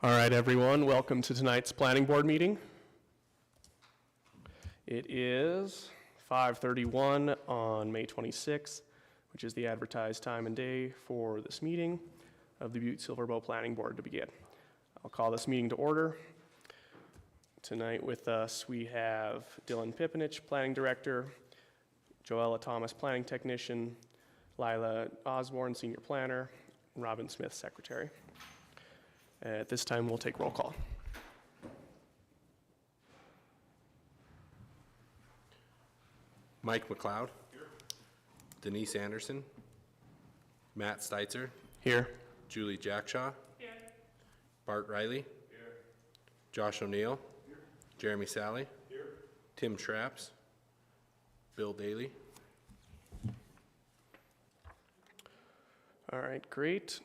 All right, everyone, welcome to tonight's planning board meeting. It is 5:31 on May 26th, which is the advertised time and day for this meeting of the Butte-Silver Planning Board to begin. I'll call this meeting to order. Tonight with us we have Dylan Pipinich, Planning Director, Joella Thomas, Planning Technician, Lila Osborne, Senior Planner, and Robin Smith, Secretary. At this time, we'll take roll call. Mike McLeod. Here. Denise Anderson. Matt Steitzer. Here. Julie Jackshaw. Here. Bart Riley. Here. Josh O'Neill. Here. Jeremy Sally. Here. Tim Traps. Bill Daly. All right, great.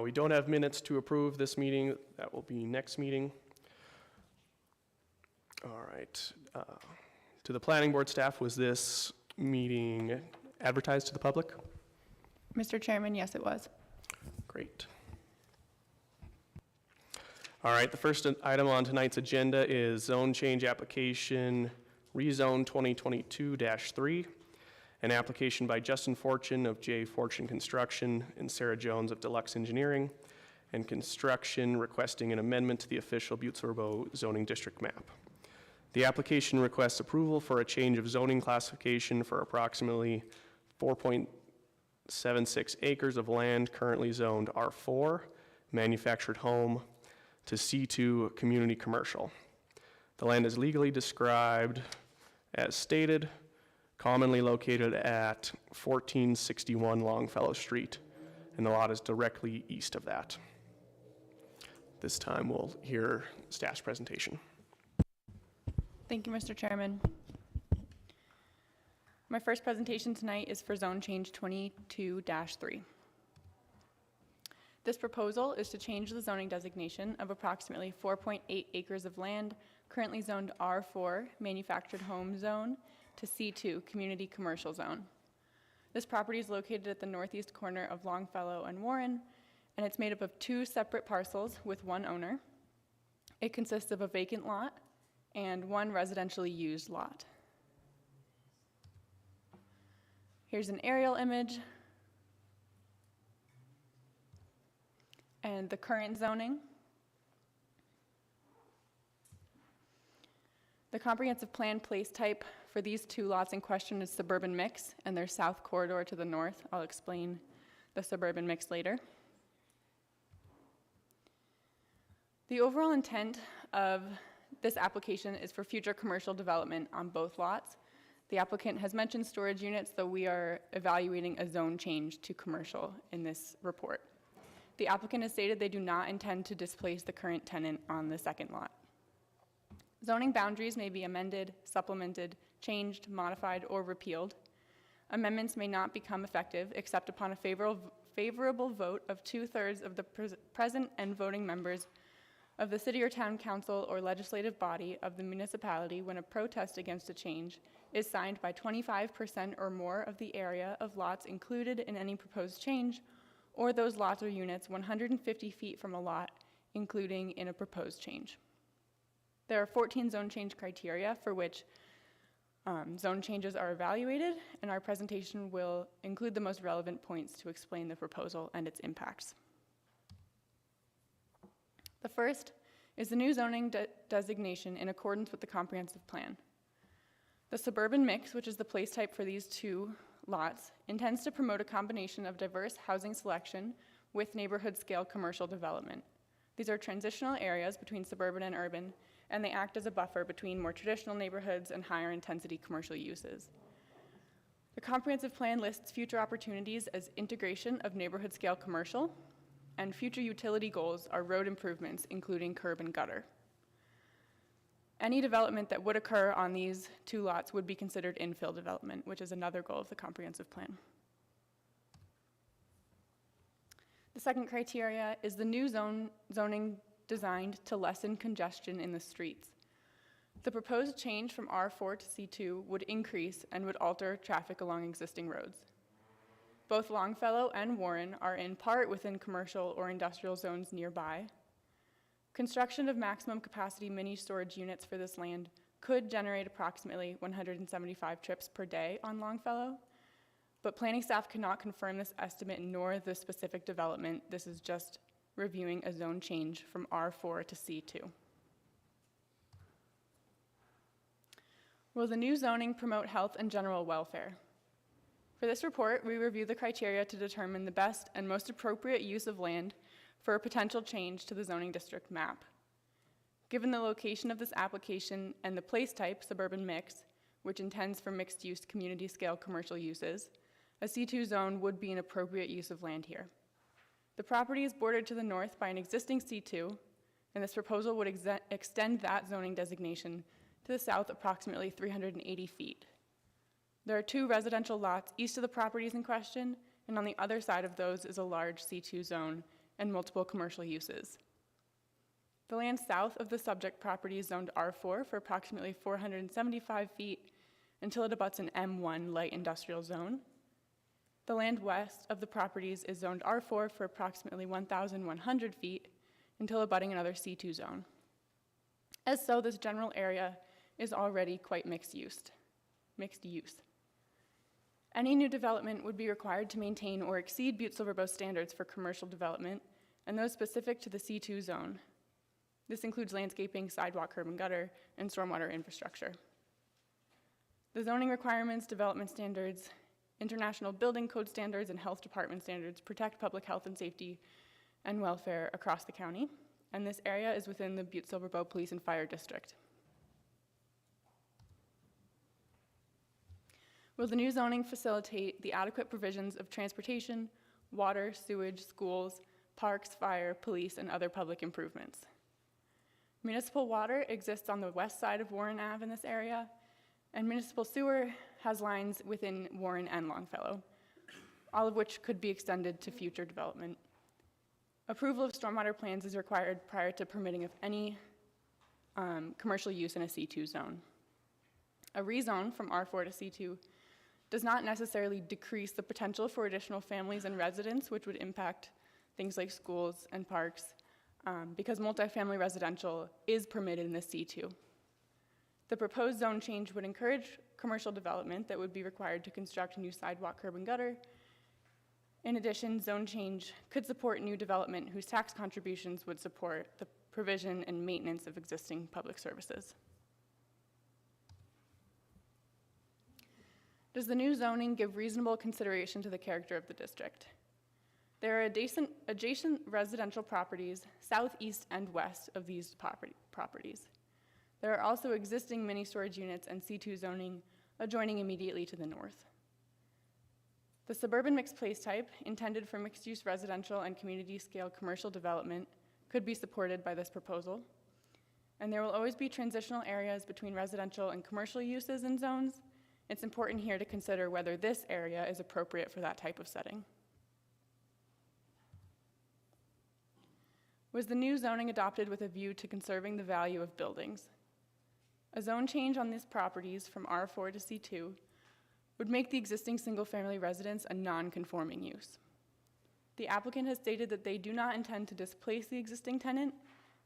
We don't have minutes to approve this meeting. That will be next meeting. All right. To the planning board staff, was this meeting advertised to the public? Mr. Chairman, yes, it was. Great. All right, the first item on tonight's agenda is zone change application rezone 2022-3. An application by Justin Fortune of J. Fortune Construction and Sarah Jones of Deluxe Engineering and Construction requesting an amendment to the official Butte-Silver zoning district map. The application requests approval for a change of zoning classification for approximately 4.76 acres of land currently zoned R4, manufactured home, to C2, community commercial. The land is legally described as stated, commonly located at 1461 Longfellow Street, and the lot is directly east of that. This time we'll hear staff's presentation. Thank you, Mr. Chairman. My first presentation tonight is for zone change 22-3. This proposal is to change the zoning designation of approximately 4.8 acres of land currently zoned R4, manufactured home zone, to C2, community commercial zone. This property is located at the northeast corner of Longfellow and Warren, and it's made up of two separate parcels with one owner. It consists of a vacant lot and one residentially used lot. Here's an aerial image and the current zoning. The comprehensive plan place type for these two lots in question is suburban mix, and their south corridor to the north. I'll explain the suburban mix later. The overall intent of this application is for future commercial development on both lots. The applicant has mentioned storage units, though we are evaluating a zone change to commercial in this report. The applicant has stated they do not intend to displace the current tenant on the second lot. Zoning boundaries may be amended, supplemented, changed, modified, or repealed. Amendments may not become effective except upon a favorable vote of 2/3 of the present and voting members of the city or town council or legislative body of the municipality when a protest against a change is signed by 25% or more of the area of lots included in any proposed change, or those lots or units 150 feet from a lot, including in a proposed change. There are 14 zone change criteria for which zone changes are evaluated, and our presentation will include the most relevant points to explain the proposal and its impacts. The first is the new zoning designation in accordance with the comprehensive plan. The suburban mix, which is the place type for these two lots, intends to promote a combination of diverse housing selection with neighborhood scale commercial development. These are transitional areas between suburban and urban, and they act as a buffer between more traditional neighborhoods and higher intensity commercial uses. The comprehensive plan lists future opportunities as integration of neighborhood scale commercial, and future utility goals are road improvements, including curb and gutter. Any development that would occur on these two lots would be considered infill development, which is another goal of the comprehensive plan. The second criteria is the new zoning designed to lessen congestion in the streets. The proposed change from R4 to C2 would increase and would alter traffic along existing roads. Both Longfellow and Warren are in part within commercial or industrial zones nearby, Construction of maximum capacity mini storage units for this land could generate approximately 175 trips per day on Longfellow, but planning staff cannot confirm this estimate nor the specific development. This is just reviewing a zone change from R4 to C2. Will the new zoning promote health and general welfare? For this report, we review the criteria to determine the best and most appropriate use of land for a potential change to the zoning district map. Given the location of this application and the place type, suburban mix, which intends for mixed-use community-scale commercial uses, a C2 zone would be an appropriate use of land here. The property is bordered to the north by an existing C2, and this proposal would extend that zoning designation to the south approximately 380 feet. There are 2 residential lots east of the properties in question, and on the other side of those is a large C2 zone and multiple commercial uses. The land south of the subject property is zoned R4 for approximately 475 feet until it abuts an M1 light industrial zone. The land west of the properties is zoned R4 for approximately 1,100 feet until abutting another C2 zone. As so, this general area is already quite mixed use. Any new development would be required to maintain or exceed Butte-Silver standards for commercial development and those specific to the C2 zone. This includes landscaping, sidewalk, curb and gutter, and stormwater infrastructure. The zoning requirements, development standards, international building code standards, and health department standards protect public health and safety and welfare across the county, and this area is within the Butte-Silver Police and Fire District. Will the new zoning facilitate the adequate provisions of transportation, water, sewage, schools, parks, fire, police, and other public improvements? Municipal water exists on the west side of Warren Ave in this area, and municipal sewer has lines within Warren and Longfellow, all of which could be extended to future development. Approval of stormwater plans is required prior to permitting of any commercial use in a C2 zone. A rezone from R4 to C2 does not necessarily decrease the potential for additional families and residents, which would impact things like schools and parks, because multifamily residential is permitted in the C2. The proposed zone change would encourage commercial development that would be required to construct a new sidewalk, curb, and gutter. In addition, zone change could support new development whose tax contributions would support the provision and maintenance of existing public services. Does the new zoning give reasonable consideration to the character of the district? There are adjacent residential properties southeast and west of these properties. There are also existing mini storage units and C2 zoning adjoining immediately to the north. The suburban mixed place type, intended for mixed-use residential and community-scale commercial development, could be supported by this proposal. And there will always be transitional areas between residential and commercial uses and zones. It's important here to consider whether this area is appropriate for that type of setting. Was the new zoning adopted with a view to conserving the value of buildings? A zone change on these properties from R4 to C2 would make the existing single-family residence a non-conforming use. The applicant has stated that they do not intend to displace the existing tenant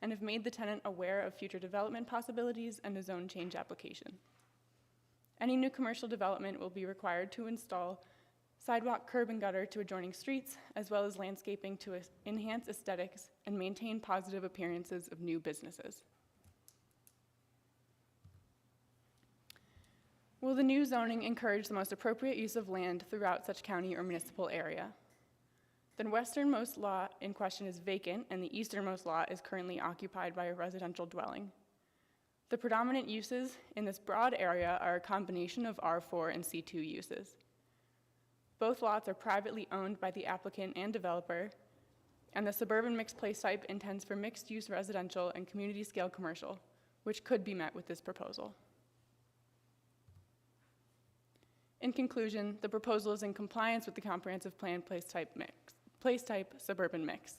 and have made the tenant aware of future development possibilities and a zone change application. Any new commercial development will be required to install sidewalk, curb, and gutter to adjoining streets, as well as landscaping to enhance aesthetics and maintain positive appearances of new businesses. Will the new zoning encourage the most appropriate use of land throughout such county or municipal area? The westernmost lot in question is vacant, and the easternmost lot is currently occupied by a residential dwelling. The predominant uses in this broad area are a combination of R4 and C2 uses. Both lots are privately owned by the applicant and developer, and the suburban mixed place type intends for mixed-use residential and community-scale commercial, which could be met with this proposal. In conclusion, the proposal is in compliance with the comprehensive plan place type suburban mix.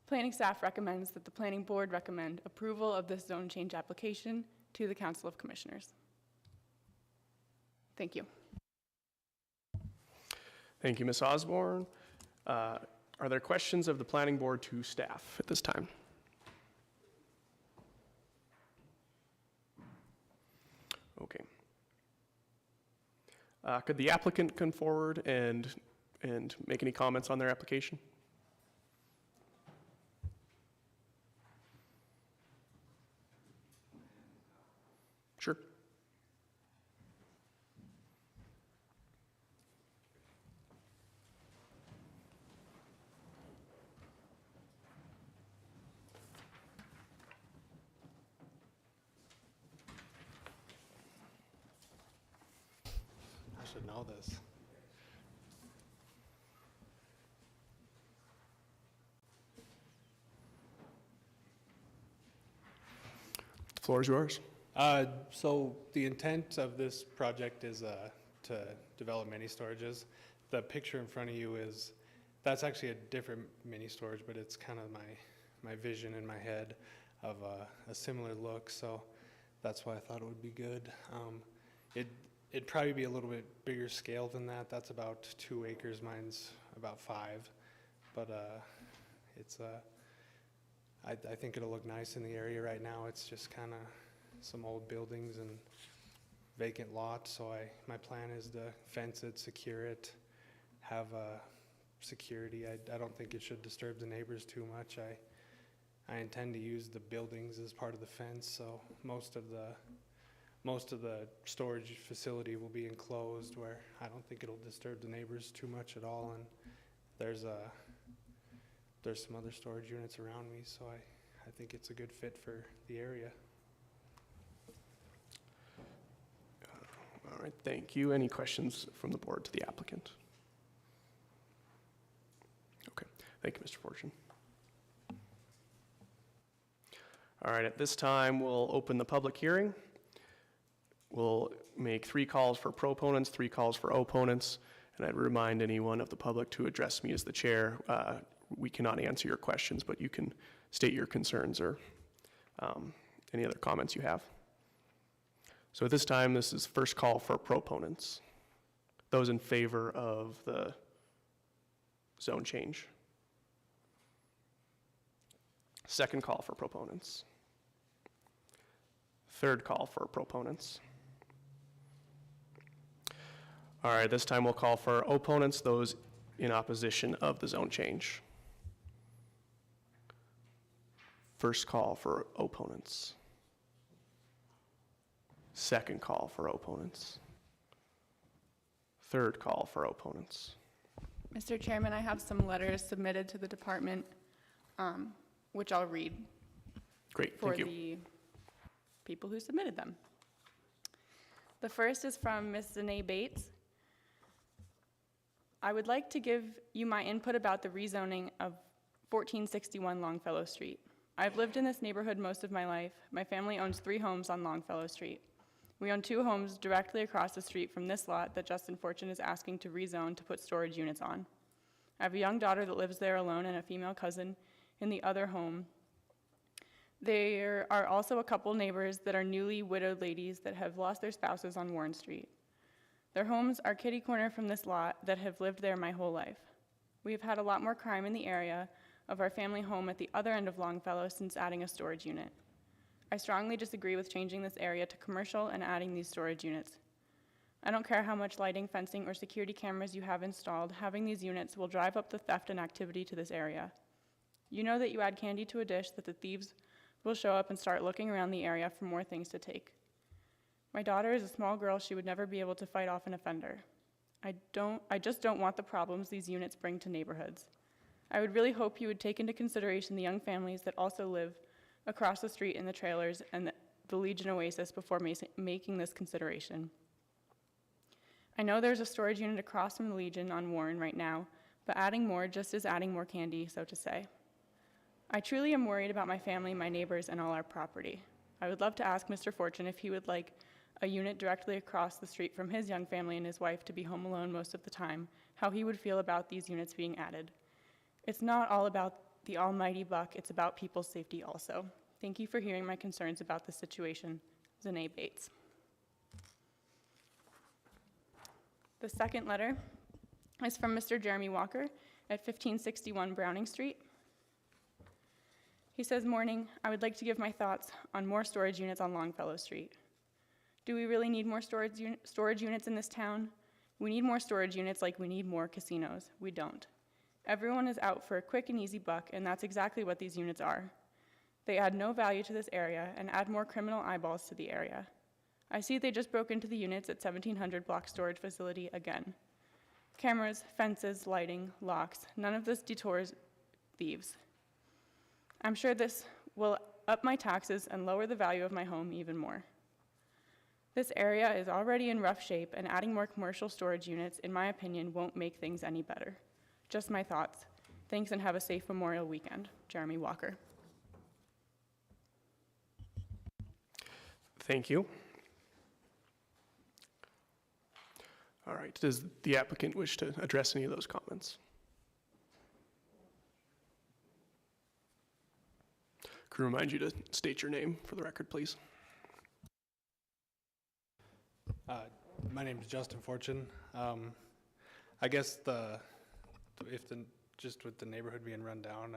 Planning staff recommends that the planning board recommend approval of this zone change application to the Council of Commissioners. Thank you. Thank you, Ms. Osborne. Are there questions of the planning board to staff at this time? Okay. Could the applicant come forward and make any comments on their application? Sure. I should know this. The floor is yours. So the intent of this project is to develop mini storages. The picture in front of you that's actually a different mini storage, but it's kind of my vision in my head of a similar look. So that's why I thought it would be good. It'd probably be a little bit bigger scale than that. That's about 2 acres. Mine's about 5. But I think it'll look nice in the area right now. It's just kind of some old buildings and vacant lots. So my plan is to fence it, secure it, have security. I don't think it should disturb the neighbors too much. I intend to use the buildings as part of the fence. So most of the storage facility will be enclosed, where I don't think it'll disturb the neighbors too much at all. And there's some other storage units around me, so I think it's a good fit for the area. All right, thank you. Any questions from the board to the applicant? Okay, thank you, Mr. Fortune. All right, at this time, we'll open the public hearing. We'll make 3 calls for proponents, 3 calls for opponents, and I'd remind anyone of the public to address me as the chair. We cannot answer your questions, but you can state your concerns or any other comments you have. So at this time, this is first call for proponents. Those in favor of the zone change. Second call for proponents. Third call for proponents. All right, this time we'll call for opponents, those in opposition of the zone change. First call for opponents. Second call for opponents. Third call for opponents. Mr. Chairman, I have some letters submitted to the department, which I'll read Great, for thank you. the people who submitted them. The first is from Ms. Zanae Bates. I would like to give you my input about the rezoning of 1461 Longfellow Street. I've lived in this neighborhood most of my life. My family owns 3 homes on Longfellow Street. We own 2 homes directly across the street from this lot that Justin Fortune is asking to rezone to put storage units on. I have a young daughter that lives there alone and a female cousin in the other home. There are also a couple neighbors that are newly widowed ladies that have lost their spouses on Warren Street. Their homes are kitty corner from this lot that have lived there my whole life. We have had a lot more crime in the area of our family home at the other end of Longfellow since adding a storage unit. I strongly disagree with changing this area to commercial and adding these storage units. I don't care how much lighting, fencing, or security cameras you have installed, having these units will drive up the theft and activity to this area. You know that you add candy to a dish that the thieves will show up and start looking around the area for more things to take. My daughter is a small girl. She would never be able to fight off an offender. I just don't want the problems these units bring to neighborhoods. I would really hope you would take into consideration the young families that also live across the street in the trailers and the Legion Oasis before making this consideration. I know there's a storage unit across from the Legion on Warren right now, but adding more just is adding more candy, so to say. I truly am worried about my family, my neighbors, and all our property. I would love to ask Mr. Fortune if he would like a unit directly across the street from his young family and his wife to be home alone most of the time, how he would feel about these units being added. It's not all about the almighty buck, it's about people's safety also. Thank you for hearing my concerns about the situation. Zanae Bates. The second letter is from Mr. Jeremy Walker at 1561 Browning Street. He says, "Morning, I would like to give my thoughts on more storage units on Longfellow Street. Do we really need more storage units in this town? We need more storage units like we need more casinos. We don't. Everyone is out for a quick and easy buck, and that's exactly what these units are. They add no value to this area and add more criminal eyeballs to the area. I see they just broke into the units at 1700 Block Storage Facility again. Cameras, fences, lighting, locks, none of this detours thieves. I'm sure this will up my taxes and lower the value of my home even more. This area is already in rough shape, and adding more commercial storage units, in my opinion, won't make things any better. Just my thoughts. Thanks, and have a safe Memorial weekend. Jeremy Walker. Thank you. All right, does the applicant wish to address any of those comments? Can I remind you to state your name for the record, please? My name is Justin Fortune. I guess just with the neighborhood being run down,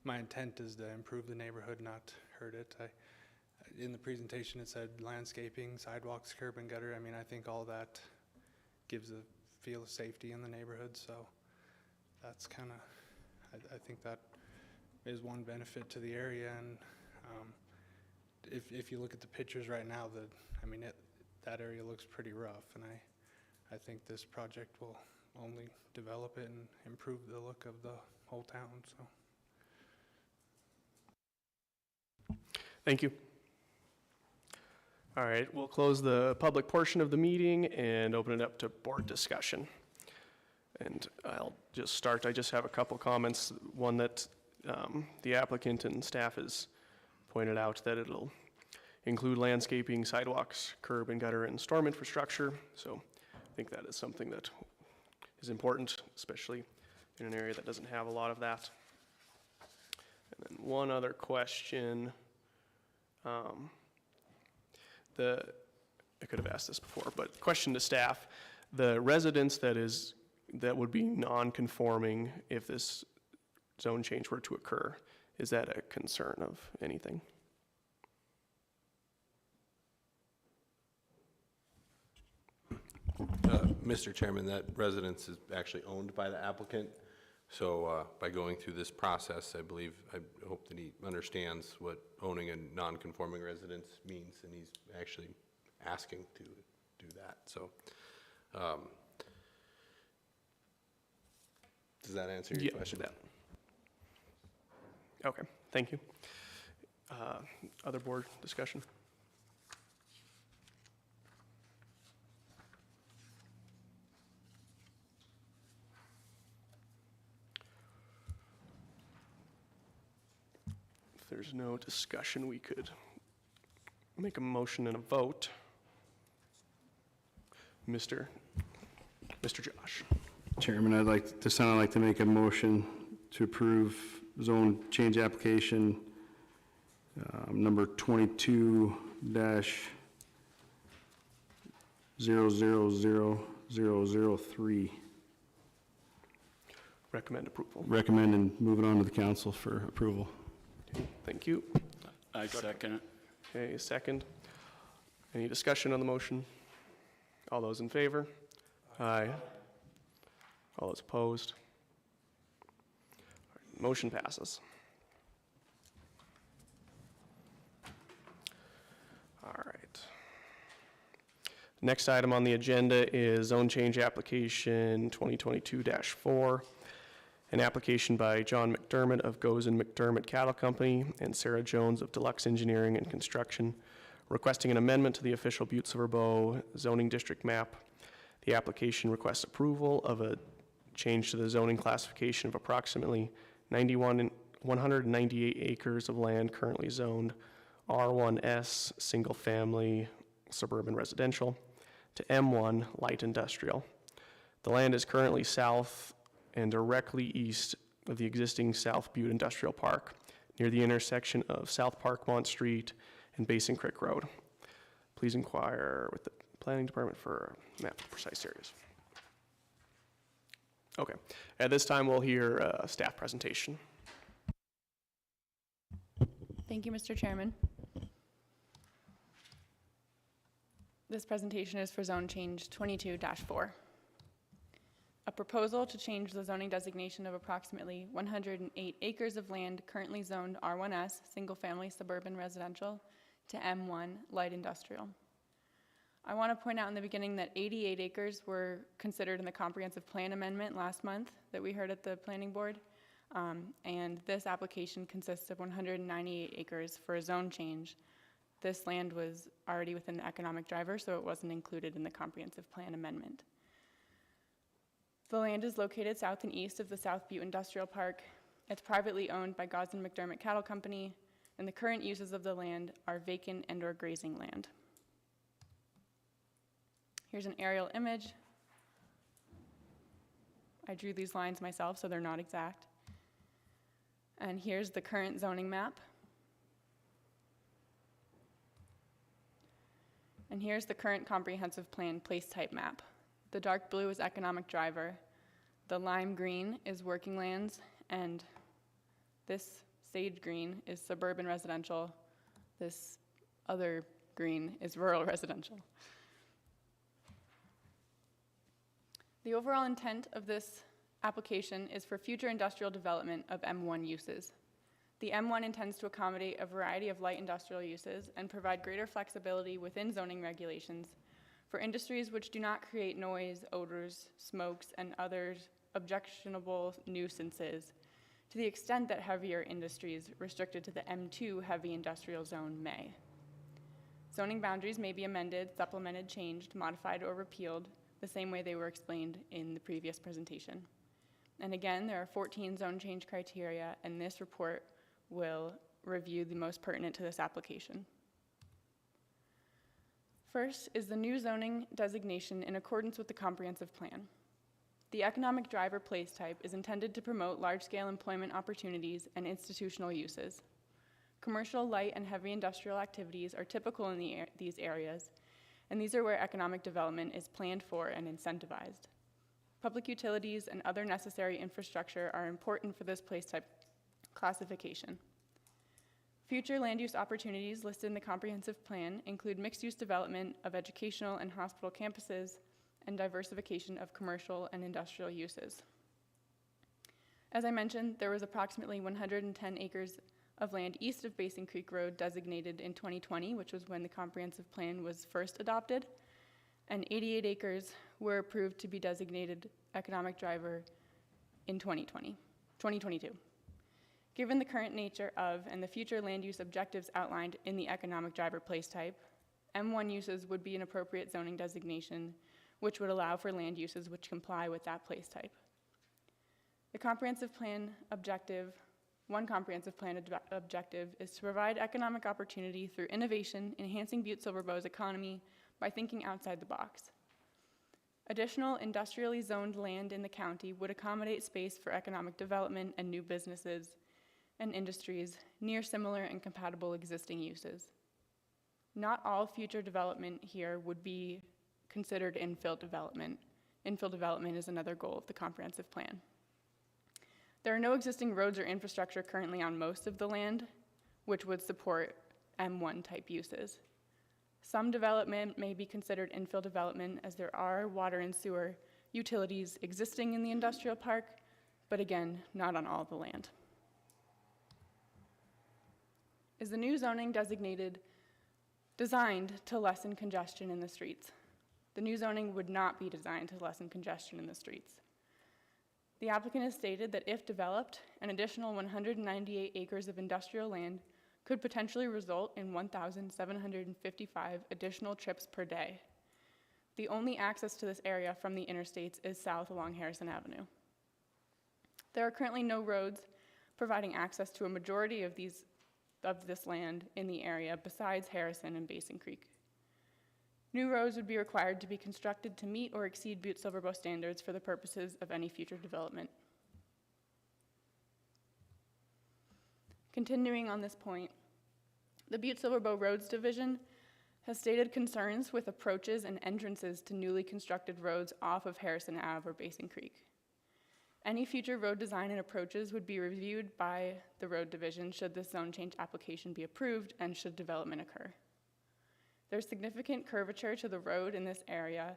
my intent is to improve the neighborhood, not hurt it. In the presentation, it said landscaping, sidewalks, curb and gutter. I mean, I think all that gives a feel of safety in the neighborhood. So that's kind of, I think that is one benefit to the area. And if you look at the pictures right now, that area looks pretty rough. And I think this project will only develop it and improve the look of the whole town. So. Thank you. All right, we'll close the public portion of the meeting and open it up to board discussion. And I'll just start. I just have a couple comments. One that the applicant and staff has pointed out that it'll include landscaping, sidewalks, curb and gutter, and storm infrastructure. So I think that is something that is important, especially in an area that doesn't have a lot of that. And then one other question. I could have asked this before, but question to staff. The residence that would be non-conforming if this zone change were to occur, is that a concern of anything? Mr. Chairman, that residence is actually owned by the applicant. So by going through this process, I hope that he understands what owning a non-conforming residence means, and he's actually asking to do that. So does that answer your question? Yeah. Okay, thank you. Other board discussion? If there's no discussion, we could make a motion and a vote. Mr. Josh. Chairman, I'd like to make a motion to approve zone change application number 22-000003. Recommend approval. Recommend and move it on to the council for approval. Okay, thank you. I second it. Okay, second. Any discussion on the motion? All those in favor? Aye. All those opposed? All right, motion passes. All right. Next item on the agenda is zone change application 2022-4. An application by John McDermott of Goes and McDermott Cattle Company and Sarah Jones of Deluxe Engineering and Construction, requesting an amendment to the official Butte-Silver zoning district map. The application requests approval of a change to the zoning classification of approximately 198 acres of land currently zoned R1S, single family, suburban residential, to M1, light industrial. The land is currently south and directly east of the existing South Butte Industrial Park, near the intersection of South Parkmont Street and Basin Creek Road. Please inquire with the Planning Department for a map of precise areas. Okay, at this time we'll hear a staff presentation. Thank you, Mr. Chairman. This presentation is for zone change 22-4. A proposal to change the zoning designation of approximately 108 acres of land currently zoned R1S, single-family suburban residential, to M1, light industrial. I want to point out in the beginning that 88 acres were considered in the comprehensive plan amendment last month that we heard at the planning board. And this application consists of 198 acres for a zone change. This land was already within the economic driver, so it wasn't included in the comprehensive plan amendment. The land is located south and east of the South Butte Industrial Park. It's privately owned by Gosden McDermott Cattle Company, and the current uses of the land are vacant and/or grazing land. Here's an aerial image. I drew these lines myself, so they're not exact. And here's the current zoning map. And here's the current comprehensive plan place type map. The dark blue is economic driver. The lime green is working lands, and this sage green is suburban residential. This other green is rural residential. The overall intent of this application is for future industrial development of M1 uses. The M1 intends to accommodate a variety of light industrial uses and provide greater flexibility within zoning regulations for industries which do not create noise, odors, smokes, and other objectionable nuisances to the extent that heavier industries restricted to the M2 heavy industrial zone may. Zoning boundaries may be amended, supplemented, changed, modified, or repealed the same way they were explained in the previous presentation. And again, there are 14 zone change criteria, and this report will review the most pertinent to this application. First is the new zoning designation in accordance with the comprehensive plan. The economic driver place type is intended to promote large-scale employment opportunities and institutional uses. Commercial, light, and heavy industrial activities are typical in these areas, and these are where economic development is planned for and incentivized. Public utilities and other necessary infrastructure are important for this place type classification. Future land use opportunities listed in the comprehensive plan include mixed-use development of educational and hospital campuses and diversification of commercial and industrial uses. As I mentioned, there was approximately 110 acres of land east of Basin Creek Road designated in 2020, which was when the comprehensive plan was first adopted, and 88 acres were approved to be designated economic driver in 2022. Given the current nature of and the future land use objectives outlined in the economic driver place type, M1 uses would be an appropriate zoning designation, which would allow for land uses which comply with that place type. The comprehensive plan objective, one comprehensive plan objective is to provide economic opportunity through innovation, enhancing Butte-Silver Bow's economy by thinking outside the box. Additional industrially zoned land in the county would accommodate space for economic development and new businesses and industries near similar and compatible existing uses. Not all future development here would be considered infill development. Infill development is another goal of the comprehensive plan. There are no existing roads or infrastructure currently on most of the land, which would support M1 type uses. Some development may be considered infill development as there are water and sewer utilities existing in the industrial park, but again, not on all the land. Is the new zoning designed to lessen congestion in the streets? The new zoning would not be designed to lessen congestion in the streets. The applicant has stated that if developed, an additional 198 acres of industrial land could potentially result in 1,755 additional trips per day. The only access to this area from the interstates is south along Harrison Avenue. There are currently no roads providing access to a majority of this land in the area besides Harrison and Basin Creek. New roads would be required to be constructed to meet or exceed Butte-Silver Bow standards for the purposes of any future development. Continuing on this point, the Butte-Silver Bow Roads Division has stated concerns with approaches and entrances to newly constructed roads off of Harrison Ave or Basin Creek. Any future road design and approaches would be reviewed by the Road Division should this zone change application be approved and should development occur. There's significant curvature to the road in this area,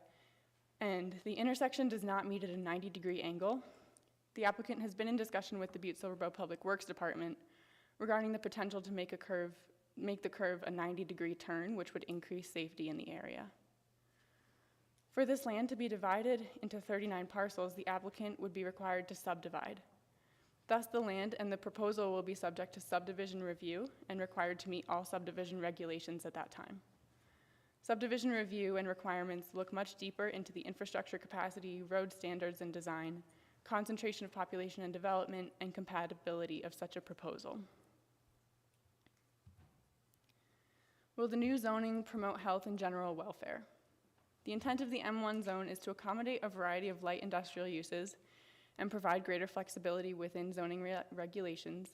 and the intersection does not meet at a 90-degree angle. The applicant has been in discussion with the Butte-Silver Public Works Department regarding the potential to make the curve a 90-degree turn, which would increase safety in the area. For this land to be divided into 39 parcels, the applicant would be required to subdivide. Thus, the land and the proposal will be subject to subdivision review and required to meet all subdivision regulations at that time. Subdivision review and requirements look much deeper into the infrastructure capacity, road standards and design, concentration of population and development, and compatibility of such a proposal. Will the new zoning promote health and general welfare? The intent of the M1 zone is to accommodate a variety of light industrial uses and provide greater flexibility within zoning regulations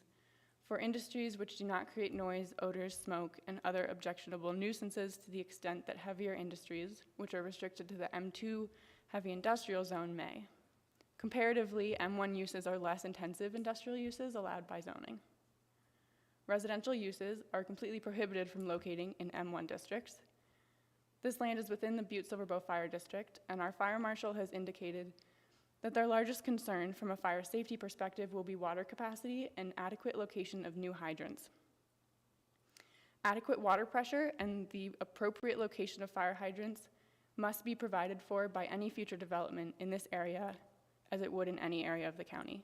for industries which do not create noise, odors, smoke, and other objectionable nuisances to the extent that heavier industries, which are restricted to the M2 heavy industrial zone, may. Comparatively, M1 uses are less intensive industrial uses allowed by zoning. Residential uses are completely prohibited from locating in M1 districts. This land is within the Butte-Silver Fire District, and our fire marshal has indicated that their largest concern from a fire safety perspective will be water capacity and adequate location of new hydrants. Adequate water pressure and the appropriate location of fire hydrants must be provided for by any future development in this area as it would in any area of the county.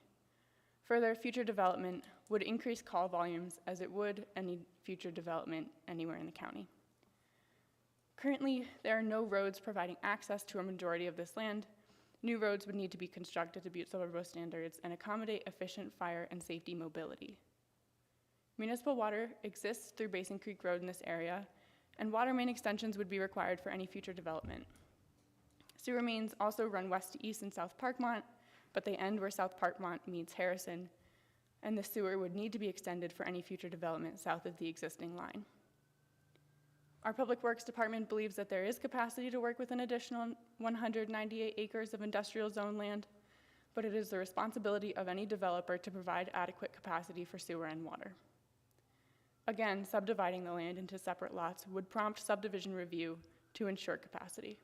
Further, future development would increase call volumes as it would any future development anywhere in the county. Currently, there are no roads providing access to a majority of this land. New roads would need to be constructed to Butte-Silver standards and accommodate efficient fire and safety mobility. Municipal water exists through Basin Creek Road in this area, and water main extensions would be required for any future development. Sewer mains also run west to east in South Parkmont, but they end where South Parkmont meets Harrison, and the sewer would need to be extended for any future development south of the existing line. Our Public Works Department believes that there is capacity to work with an additional 198 acres of industrial zone land, but it is the responsibility of any developer to provide adequate capacity for sewer and water. Again, subdividing the land into separate lots would prompt subdivision review to ensure capacity.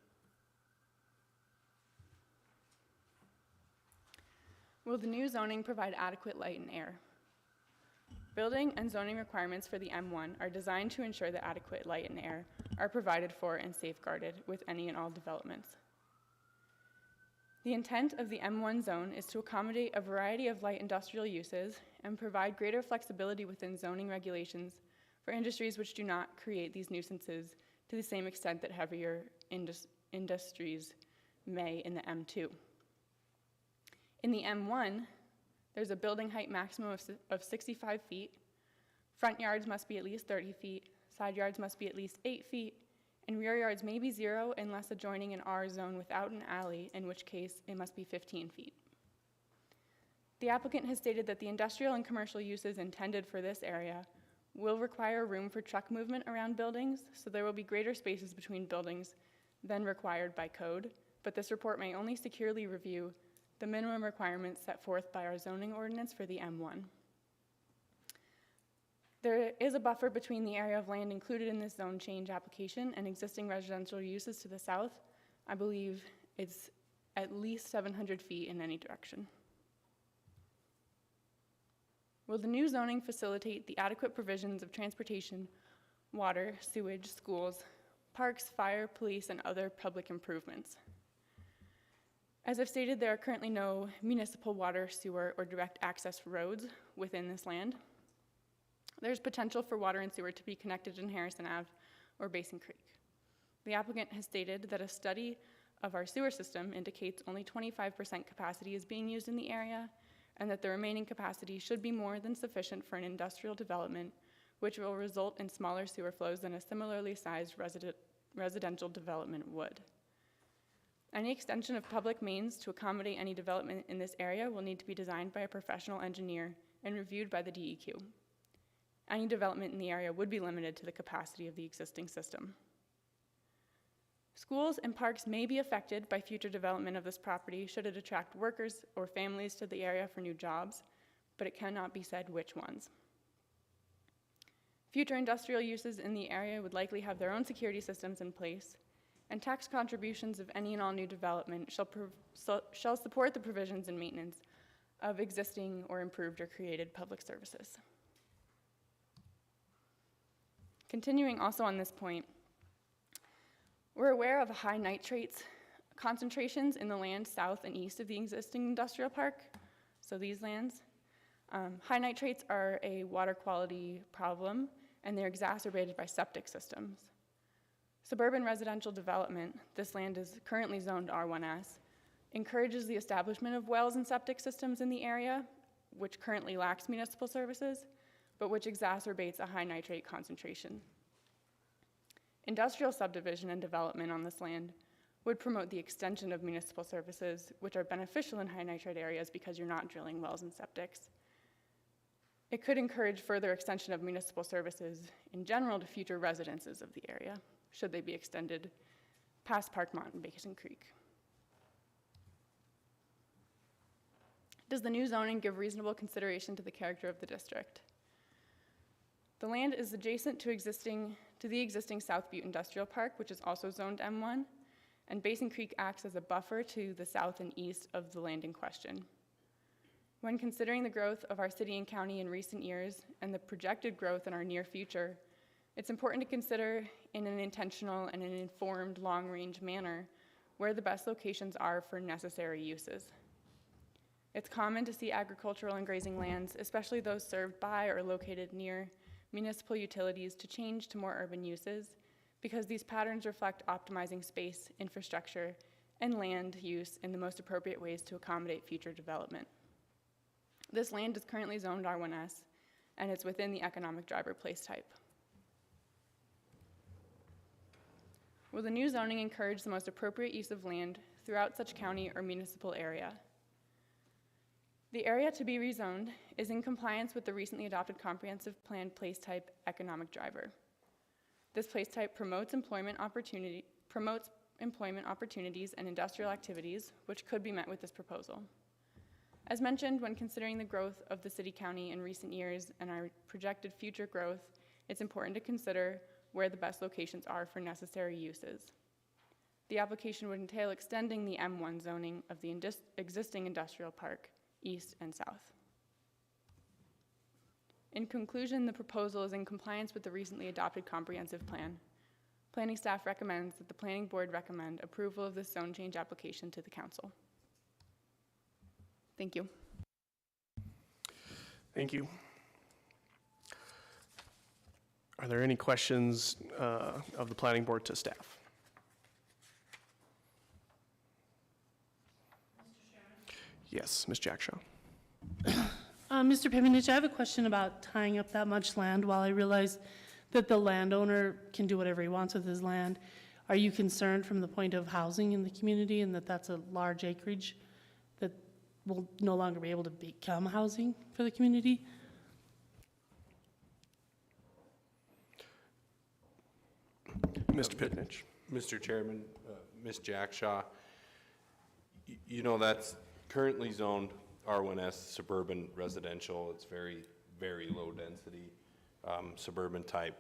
Will the new zoning provide adequate light and air? Building and zoning requirements for the M1 are designed to ensure that adequate light and air are provided for and safeguarded with any and all developments. The intent of the M1 zone is to accommodate a variety of light industrial uses and provide greater flexibility within zoning regulations for industries which do not create these nuisances to the same extent that heavier industries may in the M2. In the M1, there's a building height maximum of 65 feet. Front yards must be at least 30 feet. Side yards must be at least 8 feet. And rear yards may be 0 unless adjoining an R zone without an alley, in which case it must be 15 feet. The applicant has stated that the industrial and commercial uses intended for this area will require room for truck movement around buildings, so there will be greater spaces between buildings than required by code, but this report may only securely review the minimum requirements set forth by our zoning ordinance for the M1. There is a buffer between the area of land included in this zone change application and existing residential uses to the south. I believe it's at least 700 feet in any direction. Will the new zoning facilitate the adequate provisions of transportation, water, sewage, schools, parks, fire, police, and other public improvements? As I've stated, there are currently no municipal water, sewer, or direct access roads within this land. There's potential for water and sewer to be connected in Harrison Ave or Basin Creek. The applicant has stated that a study of our sewer system indicates only 25% capacity is being used in the area, and that the remaining capacity should be more than sufficient for an industrial development, which will result in smaller sewer flows than a similarly sized residential development would. Any extension of public mains to accommodate any development in this area will need to be designed by a professional engineer and reviewed by the DEQ. Any development in the area would be limited to the capacity of the existing system. Schools and parks may be affected by future development of this property should it attract workers or families to the area for new jobs, but it cannot be said which ones. Future industrial uses in the area would likely have their own security systems in place, and tax contributions of any and all new development shall support the provisions and maintenance of existing or improved or created public services. Continuing also on this point, we're aware of high nitrates concentrations in the land south and east of the existing industrial park, so these lands. High nitrates are a water quality problem, and they're exacerbated by septic systems. Suburban residential development, this land is currently zoned R1S, encourages the establishment of wells and septic systems in the area, which currently lacks municipal services, but which exacerbates a high nitrate concentration. Industrial subdivision and development on this land would promote the extension of municipal services, which are beneficial in high nitrate areas because you're not drilling wells and septics. It could encourage further extension of municipal services in general to future residences of the area, should they be extended past Parkmont and Basin Creek. Does the new zoning give reasonable consideration to the character of the district? The land is adjacent to the existing South Butte Industrial Park, which is also zoned M1, and Basin Creek acts as a buffer to the south and east of the land in question. When considering the growth of our city and county in recent years and the projected growth in our near future, it's important to consider in an intentional and an informed long-range manner where the best locations are for necessary uses. It's common to see agricultural and grazing lands, especially those served by or located near municipal utilities, to change to more urban uses because these patterns reflect optimizing space, infrastructure, and land use in the most appropriate ways to accommodate future development. This land is currently zoned R1S, and it's within the economic driver place type. Will the new zoning encourage the most appropriate use of land throughout such county or municipal area? The area to be rezoned is in compliance with the recently adopted comprehensive plan place type economic driver. This place type promotes employment opportunities and industrial activities, which could be met with this proposal. As mentioned, when considering the growth of the city-county in recent years and our projected future growth, it's important to consider where the best locations are for necessary uses. The application would entail extending the M1 zoning of the existing industrial park east and south. In conclusion, the proposal is in compliance with the recently adopted comprehensive plan. Planning staff recommends that the planning board recommend approval of this zone change application to the council. Thank you. Thank you. Are there any questions of the planning board to staff? Yes, Ms. Jackshaw. Mr. Pimenich, I have a question about tying up that much land. While I realize that the landowner can do whatever he wants with his land, are you concerned from the point of housing in the community and that that's a large acreage that will no longer be able to become housing for the community? Mr. Pitnich. Mr. Chairman, Ms. Jackshaw, you know that's currently zoned R1S suburban residential. It's very, very low density suburban type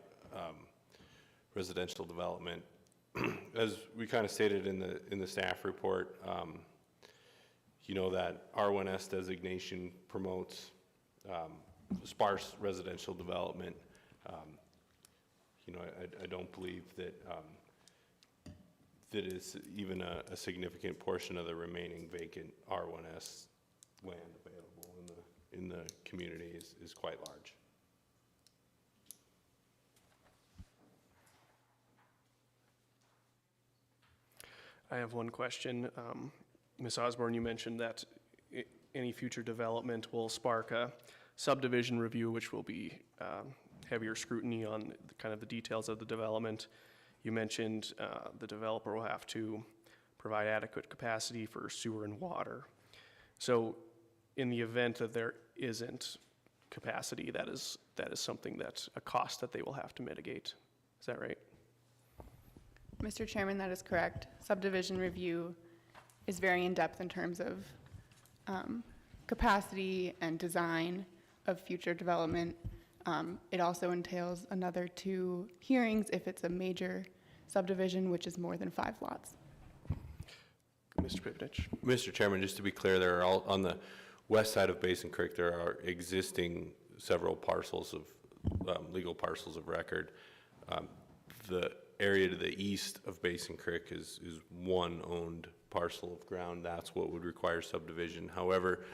residential development. As we kind of stated in the staff report, you know that R1S designation promotes sparse residential development. You know, I don't believe that that is even a significant portion of the remaining vacant R1S land available in the community is quite large. I have one question. Ms. Osborne, you mentioned that any future development will spark a subdivision review, which will be heavier scrutiny on kind of the details of the development. You mentioned the developer will have to provide adequate capacity for sewer and water. So in the event that there isn't capacity, that is something that's a cost that they will have to mitigate. Is that right? Mr. Chairman, that is correct. Subdivision review is very in-depth in terms of capacity and design of future development, It also entails another 2 hearings if it's a major subdivision, which is more than 5 lots. Mr. Pipnich. Mr. Chairman, just to be clear, there are all, on the west side of Basin Creek, there are existing several parcels of, legal parcels of record. The area to the east of Basin Creek is one owned parcel of ground. That's what would require subdivision. However,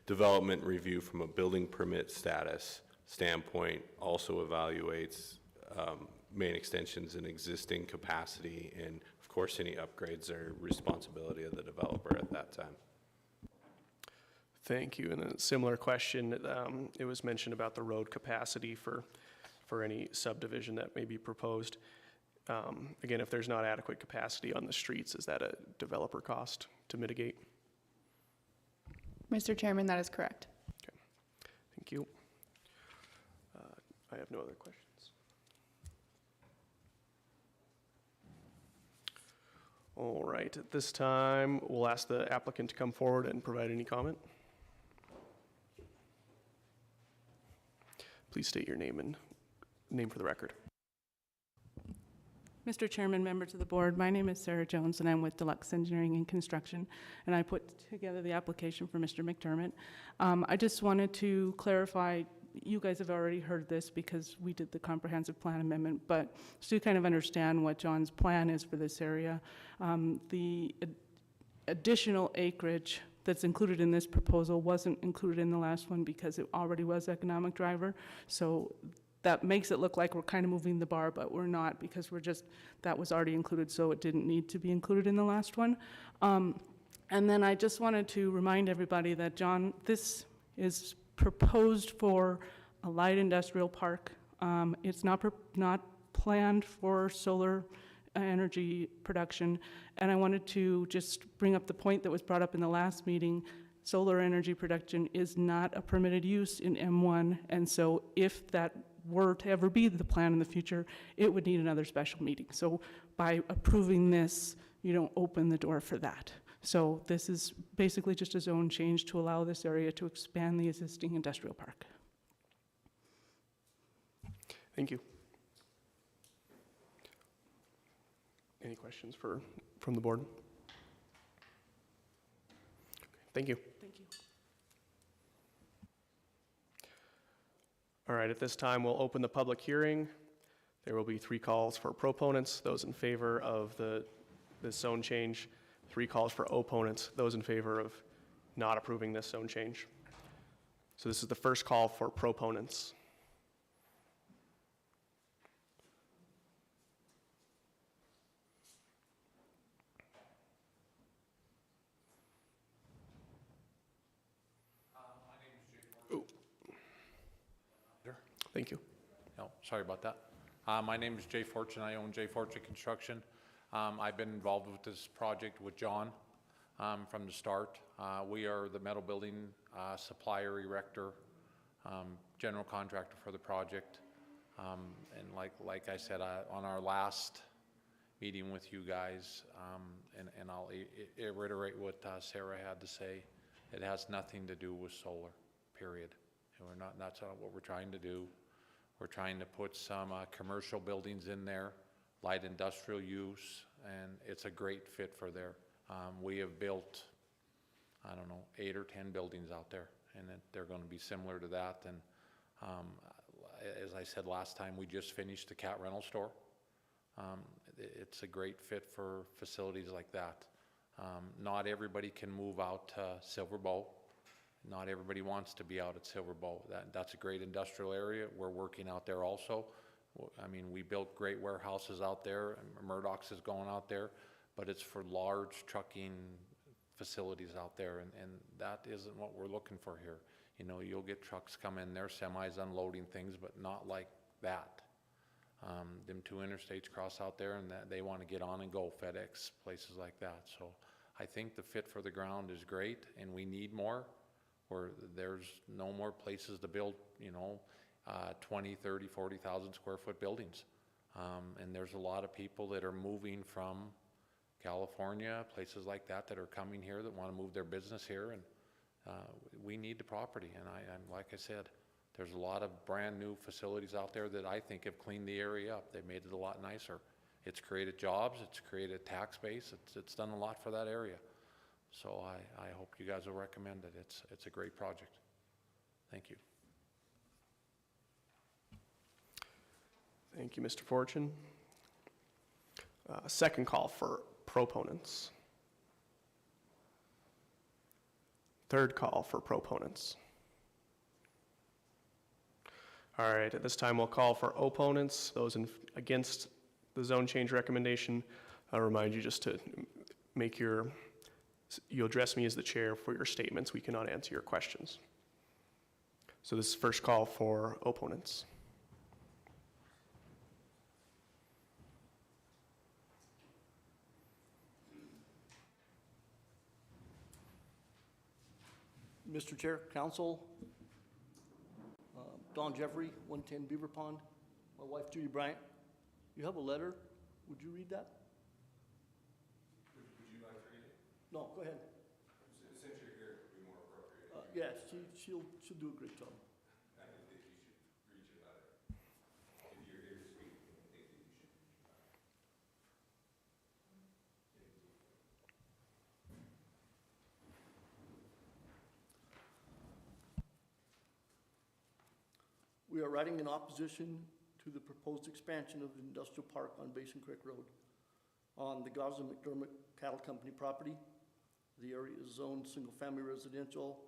development review from a building permit status standpoint also evaluates main extensions in existing capacity, and of course any upgrades are responsibility of the developer at that time. Thank you. And a similar question, it was mentioned about the road capacity for any subdivision that may be proposed. Again, if there's not adequate capacity on the streets, is that a developer cost to mitigate? Mr. Chairman, that is correct. Okay. Thank you. I have no other questions. All right, at this time, we'll ask the applicant to come forward and provide any comment. Please state your name and name for the record. Mr. Chairman, members of the board, my name is Sarah Jones, and I'm with Deluxe Engineering and Construction, and I put together the application for Mr. McDermott. I just wanted to clarify, you guys have already heard this because we did the comprehensive plan amendment, but just to kind of understand what John's plan is for this area, the additional acreage that's included in this proposal wasn't included in the last one because it already was economic driver. So that makes it look like we're kind of moving the bar, but we're not, because that was already included, so it didn't need to be included in the last one. And then I just wanted to remind everybody that, John, this is proposed for a light industrial park. It's not planned for solar energy production. And I wanted to just bring up the point that was brought up in the last meeting. Solar energy production is not a permitted use in M1, and so if that were to ever be the plan in the future, it would need another special meeting. So by approving this, you don't open the door for that. So this is basically just a zone change to allow this area to expand the existing industrial park. Thank you. Any questions from the board? Okay, thank you. Thank you. All right, at this time, we'll open the public hearing. There will be 3 calls for proponents, those in favor of this zone change, 3 calls for opponents, those in favor of not approving this zone change. So this is the first call for proponents. Thank you. No, sorry about that. My name is Jay Fortune. I own Jay Fortune Construction. I've been involved with this project with John from the start. We are the metal building supplier, erector, general contractor for the project. And like I said, on our last meeting with you guys, and I'll reiterate what Sarah had to say, it has nothing to do with solar, period. And that's not what we're trying to do. We're trying to put some commercial buildings in there, light industrial use, and it's a great fit for there. We have built, I don't know, 8 or 10 buildings out there, and they're going to be similar to that. And as I said last time, we just finished the cat rental store. It's a great fit for facilities like that. Not everybody can move out to Silver Bow. Not everybody wants to be out at Silver Bow. That's a great industrial area. We're working out there also. I mean, we built great warehouses out there, and Murdoch's is going out there, but it's for large trucking facilities out there, and that isn't what we're looking for here. You know, you'll get trucks come in there, semis unloading things, but not like that. Them 2 interstates cross out there, and they want to get on and go, FedEx, places like that. So I think the fit for the ground is great, and we need more, where there's no more places to build, 20, 30, 40,000 square foot buildings. And there's a lot of people that are moving from California, places like that are coming here that want to move their business here, and we need the property. And I'm like I said, There's a lot of brand-new facilities out there that I think have cleaned the area up. They've made it a lot nicer. It's created jobs, it's created tax base, it's done a lot for that area. So I hope you guys will recommend it. It's a great project. Thank you. Thank you, Mr. Fortune. Second call for proponents. Third call for proponents. All right, at this time, we'll call for opponents, those against the zone change recommendation. I'll remind you just to make you address me as the chair for your statements. We cannot answer your questions. So this is first call for opponents. Mr. Chair, Council, Don Jeffrey, 110 Beaver Pond, my wife Judy Bryant. You have a letter. Would you read that? Would you like to read it? No, go ahead. Since you're here, it would be more appropriate. Yes, she'll do a great job. I don't think you should read your letter. If you're here to speak, I don't think that you should. We are writing in opposition to the proposed expansion of the industrial park on Basin Creek Road on the Gaza McDermott Cattle Company property. The area is zoned single-family residential.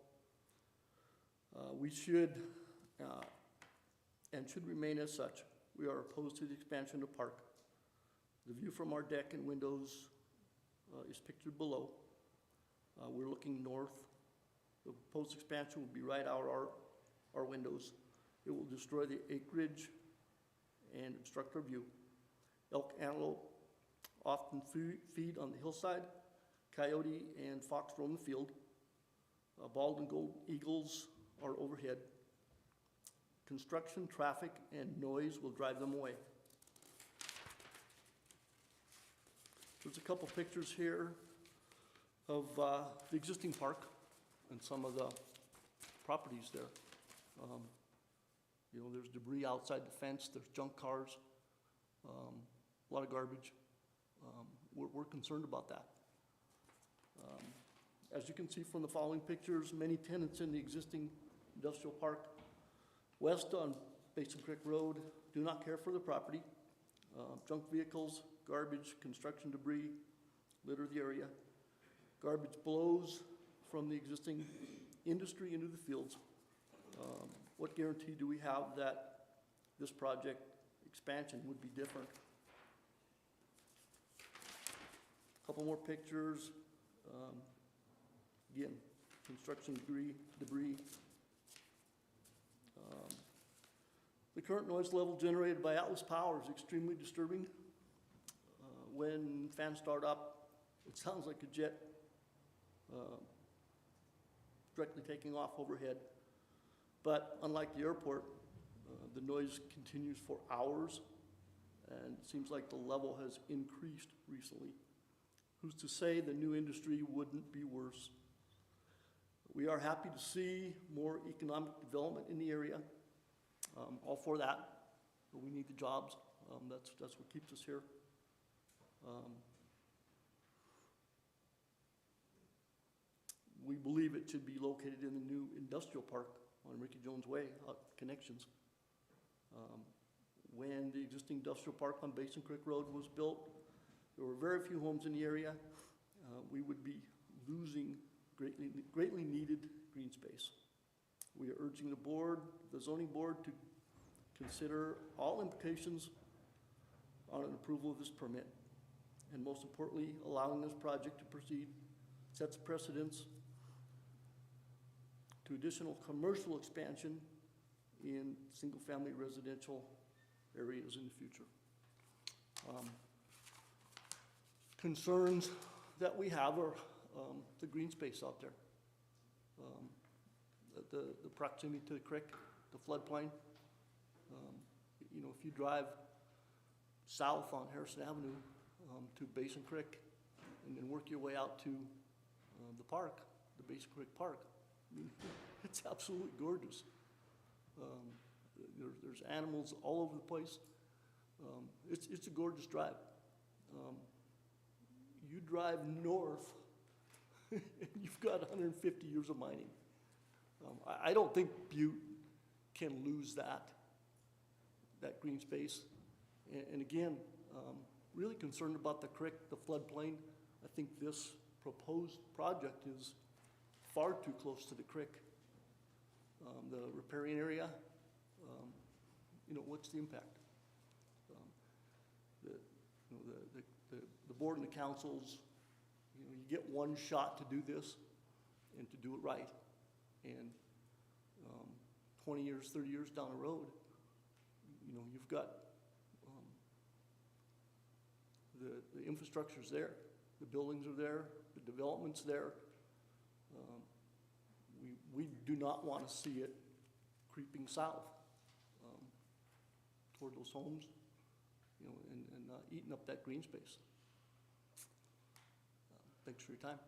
We should, and should remain as such. We are opposed to the expansion of the park. The view from our deck and windows is pictured below. We're looking north. The proposed expansion will be right out our windows. It will destroy the acreage and obstruct our view. Elk, antelope often feed on the hillside. Coyote and fox roam the field. Bald and gold eagles are overhead. Construction, traffic, and noise will drive them away. There's a couple pictures here of the existing park and some of the properties there. You know, there's debris outside the fence, there's junk cars, a lot of garbage. We're concerned about that. As you can see from the following pictures, many tenants in the existing industrial park west on Basin Creek Road do not care for the property. Junk vehicles, garbage, construction debris litter the area. Garbage blows from the existing industry into the fields. What guarantee do we have that this project expansion would be different? A couple more pictures. Again, construction debris. The current noise level generated by Atlas Power is extremely disturbing. When fans start up, it sounds like a jet directly taking off overhead. But unlike the airport, the noise continues for hours, and it seems like the level has increased recently. Who's to say the new industry wouldn't be worse? We are happy to see more economic development in the area. All for that, but we need the jobs. That's what keeps us here. We believe it should be located in the new industrial park on Ricky Jones Way, connections. When the existing industrial park on Basin Creek Road was built, there were very few homes in the area. We would be losing greatly needed green space. We are urging the zoning board to consider all implications on an approval of this permit. And most importantly, allowing this project to proceed sets precedence to additional commercial expansion in single-family residential areas in the future. Concerns that we have are the green space out there. The proximity to the creek, the floodplain. You know, if you drive south on Harrison Avenue to Basin Creek and then work your way out to the park, the Basin Creek Park, I mean, it's absolutely gorgeous. There's animals all over the place. It's a gorgeous drive. You drive north, and you've got 150 years of mining. I don't think Butte can lose that green space. And again, really concerned about the creek, the floodplain. I think this proposed project is far too close to the creek. The riparian area, what's the impact? The board and the councils, you get one shot to do this and to do it right. And 20 years, 30 years down the road, you've got the infrastructure's there, the buildings are there, the development's there. We do not want to see it creeping south toward those homes, and eating up that green space. Thanks for your time.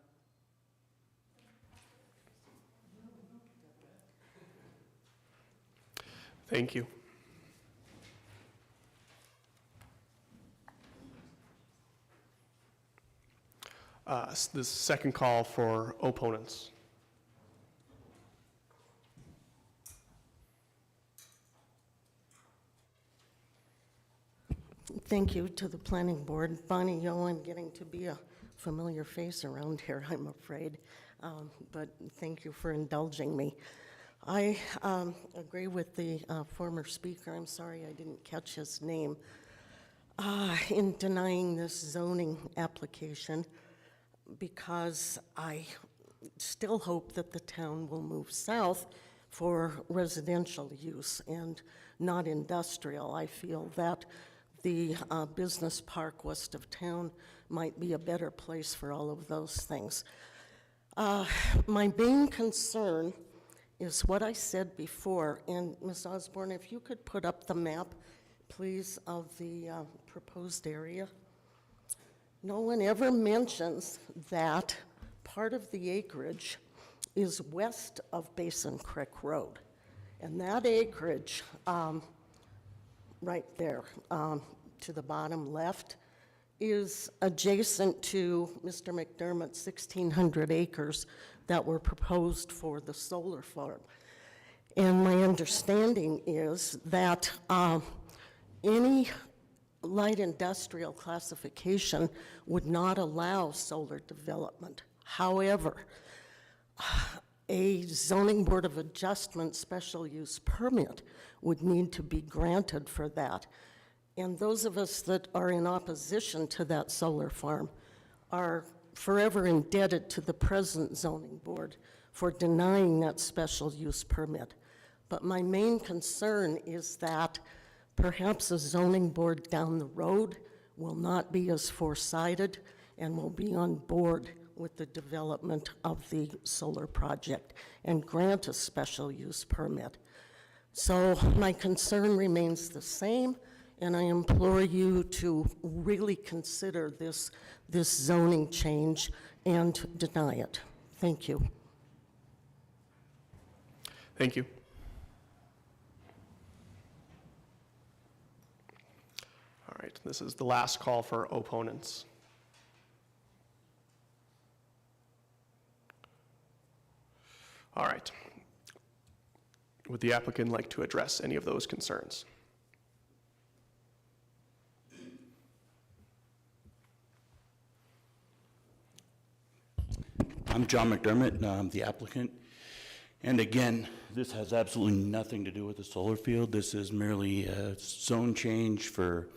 Thank you. The second call for opponents. Thank you to the planning board. Bonnie Yolen, getting to be a familiar face around here, I'm afraid. But thank you for indulging me. I agree with the former speaker. I'm sorry I didn't catch his name. In denying this zoning application, because I still hope that the town will move south for residential use and not industrial. I feel that the business park west of town might be a better place for all of those things. My main concern is what I said before, and Ms. Osborne, if you could put up the map, please, of the proposed area. No one ever mentions that part of the acreage is west of Basin Creek Road. And that acreage, right there, to the bottom left, is adjacent to Mr. McDermott's 1,600 acres that were proposed for the solar farm. And my understanding is that any light industrial classification would not allow solar development. However, a zoning board of adjustment special use permit would need to be granted for that. And those of us that are in opposition to that solar farm are forever indebted to the present zoning board for denying that special use permit. But my main concern is that perhaps a zoning board down the road will not be as foresighted and will be on board with the development of the solar project and grant a special use permit. So my concern remains the same, and I implore you to really consider this zoning change and deny it. Thank you. Thank you. All right, this is the last call for opponents. All right. Would the applicant like to address any of those concerns? I'm John McDermott, I'm the applicant. And again, this has absolutely nothing to do with the solar field. This is merely a zone change for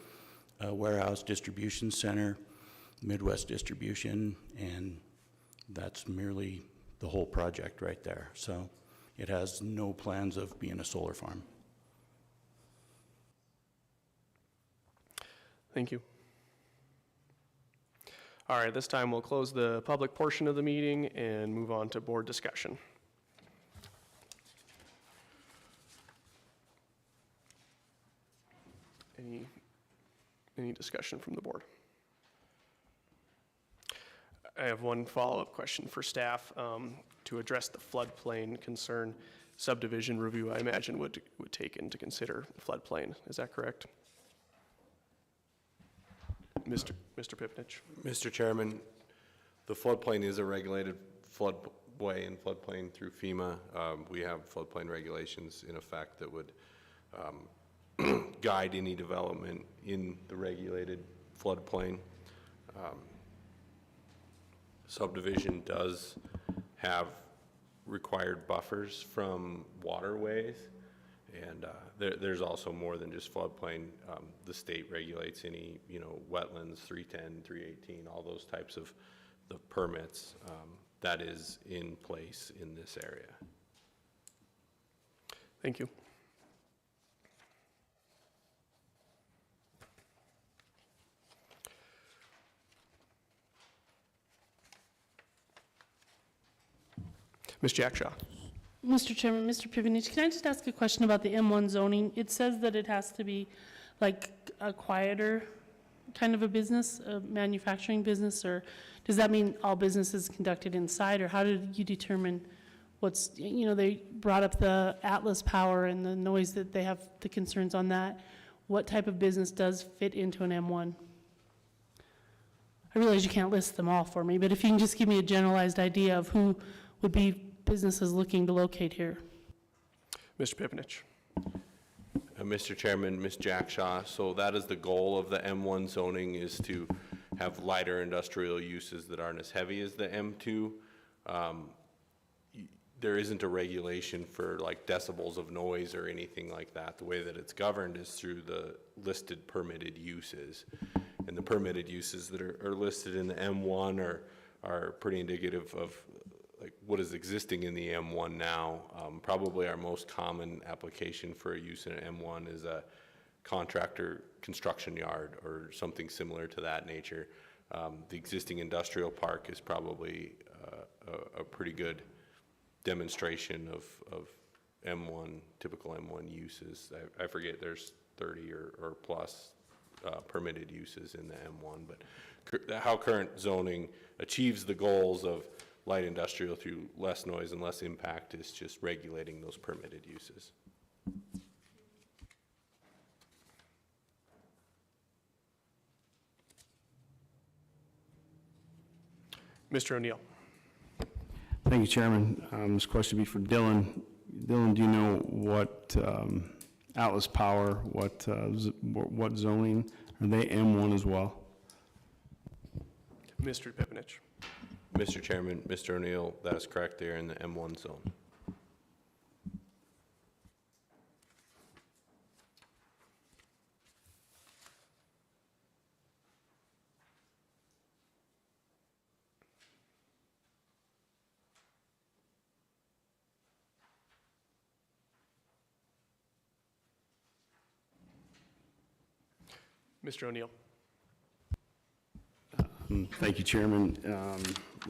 a warehouse distribution center, Midwest distribution, and that's merely the whole project right there. So it has no plans of being a solar farm. Thank you. All right, this time we'll close the public portion of the meeting and move on to board discussion. Any discussion from the board? I have one follow-up question for staff to address the floodplain concern. subdivision review, I imagine, would take into consider floodplain. Is that correct? Mr. Pipnich? Mr. Chairman, the floodplain is a regulated floodway and floodplain through FEMA. We have floodplain regulations in effect that would guide any development in the regulated floodplain. Subdivision does have required buffers from waterways, and there's also more than just floodplain. The state regulates any, wetlands, 310, 318, all those types of the permits that is in place in this area. Thank you. Ms. Jackshaw. Mr. Chairman, Mr. Pipinich, can I just ask a question about the M1 zoning? It says that it has to be like a quieter kind of a business, a manufacturing business, or does that mean all business is conducted inside, or how did you determine what's, they brought up the Atlas power and the noise that they have, the concerns on that. What type of business does fit into an M1? I realize you can't list them all for me, but if you can just give me a generalized idea of who would be businesses looking to locate here. Mr. Pipinich. Mr. Chairman, Ms. Jackshaw, so that is the goal of the M1 zoning, is to have lighter industrial uses that aren't as heavy as the M2. There isn't a regulation for like decibels of noise or anything like that. The way that it's governed is through the listed permitted uses. And the permitted uses that are listed in the M1 are pretty indicative of like what is existing in the M1 now. Probably our most common application for a use in an M1 is a contractor construction yard or something similar to that nature. The existing industrial park is probably a pretty good demonstration of M1, typical M1 uses. I forget, there's 30 or plus permitted uses in the M1, but how current zoning achieves the goals of light industrial through less noise and less impact is just regulating those permitted uses. Mr. O'Neill. Thank you, Chairman. This question would be for Dylan. Dylan, do you know what Atlas Power, what zoning, are they M1 as well? Mr. Pipinich. Mr. Chairman, Mr. O'Neill, that is correct. They are in the M1 zone. Mr. O'Neill. Thank you, Chairman.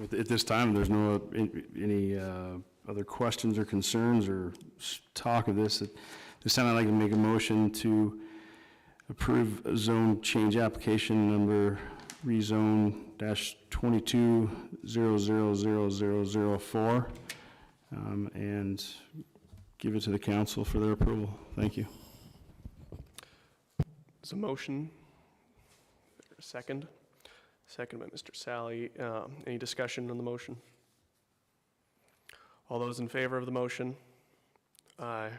At this time, there's no any other questions or concerns or talk of this. At this time, I'd like to make a motion to approve a zone change application number rezone-22000004 and give it to the council for their approval. Thank you. There's a motion. A second. Second by Mr. Sally. Any discussion on the motion? All those in favor of the motion? Aye.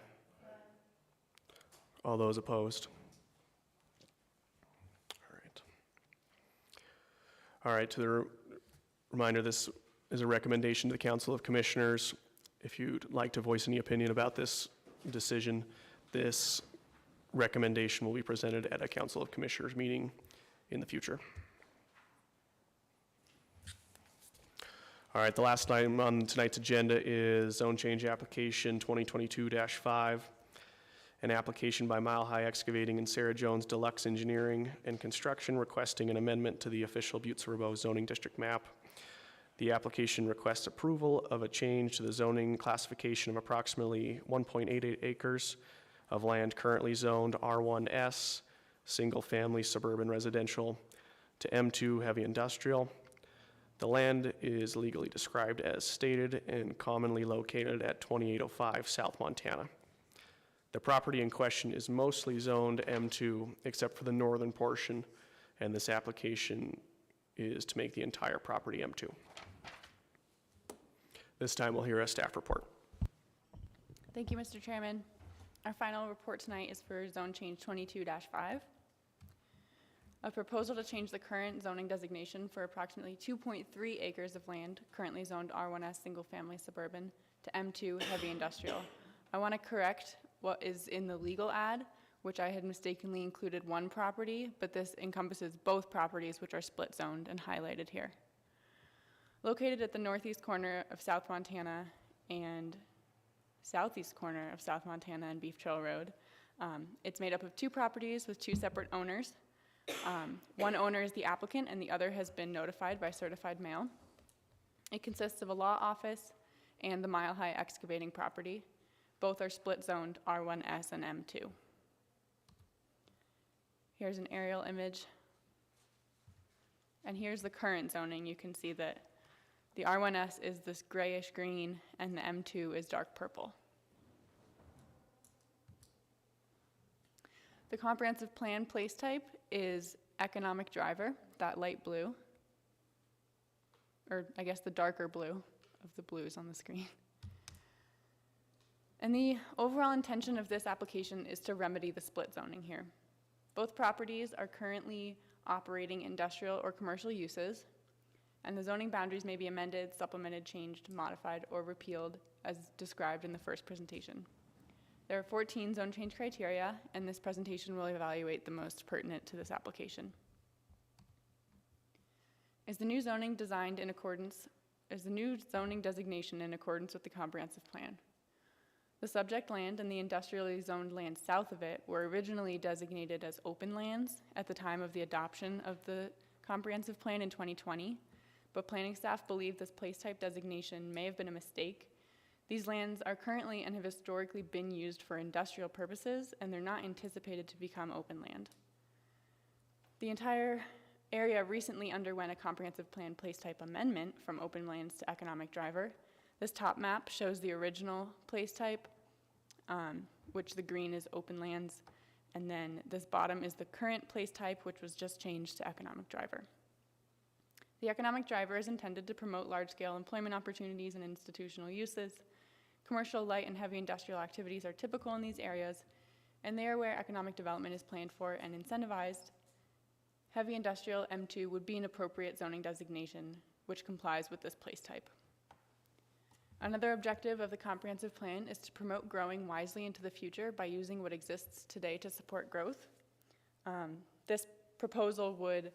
All those opposed? All right. All right, to the reminder, this is a recommendation to the Council of Commissioners. If you'd like to voice any opinion about this decision, this recommendation will be presented at a Council of Commissioners meeting in the future. All right, the last item on tonight's agenda is zone change application 2022-5, an application by Mile High Excavating and Sarah Jones Deluxe Engineering and Construction requesting an amendment to the official Butte-Silver zoning district map. The application requests approval of a change to the zoning classification of approximately 1.88 acres of land currently zoned R1S, single-family suburban residential, to M2 heavy industrial. The land is legally described as stated and commonly located at 2805 South Montana. The property in question is mostly zoned M2 except for the northern portion, and this application is to make the entire property M2. This time we'll hear a staff report. Thank you, Mr. Chairman. Our final report tonight is for zone change 22-5. A proposal to change the current zoning designation for approximately 2.3 acres of land currently zoned R1S single-family suburban to M2 heavy industrial. I want to correct what is in the legal ad, which I had mistakenly included one property, but this encompasses both properties which are split zoned and highlighted here. Located at the northeast corner of South Montana and southeast corner of South Montana and Beef Trail Road, it's made up of two properties with two separate owners. One owner is the applicant and the other has been notified by certified mail. It consists of a law office and the Mile High excavating property. Both are split zoned R1S and M2. Here's an aerial image. And here's the current zoning. You can see that the R1S is this grayish green and the M2 is dark purple. The comprehensive plan place type is economic driver, that light blue, or I guess the darker blue of the blues on the screen. And the overall intention of this application is to remedy the split zoning here. Both properties are currently operating industrial or commercial uses, and the zoning boundaries may be amended, supplemented, changed, modified, or repealed as described in the first presentation. There are 14 zone change criteria, and this presentation will evaluate the most pertinent to this application. Is the new zoning designed in accordance, is the new zoning designation in accordance with the comprehensive plan? The subject land and the industrially zoned land south of it were originally designated as open lands at the time of the adoption of the comprehensive plan in 2020, but planning staff believe this place type designation may have been a mistake. These lands are currently and have historically been used for industrial purposes, and they're not anticipated to become open land. The entire area recently underwent a comprehensive plan place type amendment from open lands to economic driver. This top map shows the original place type, which the green is open lands, and then this bottom is the current place type, which was just changed to economic driver. The economic driver is intended to promote large-scale employment opportunities and institutional uses. Commercial, light, and heavy industrial activities are typical in these areas, and they are where economic development is planned for and incentivized. Heavy industrial M2 would be an appropriate zoning designation, which complies with this place type. Another objective of the comprehensive plan is to promote growing wisely into the future by using what exists today to support growth. This proposal would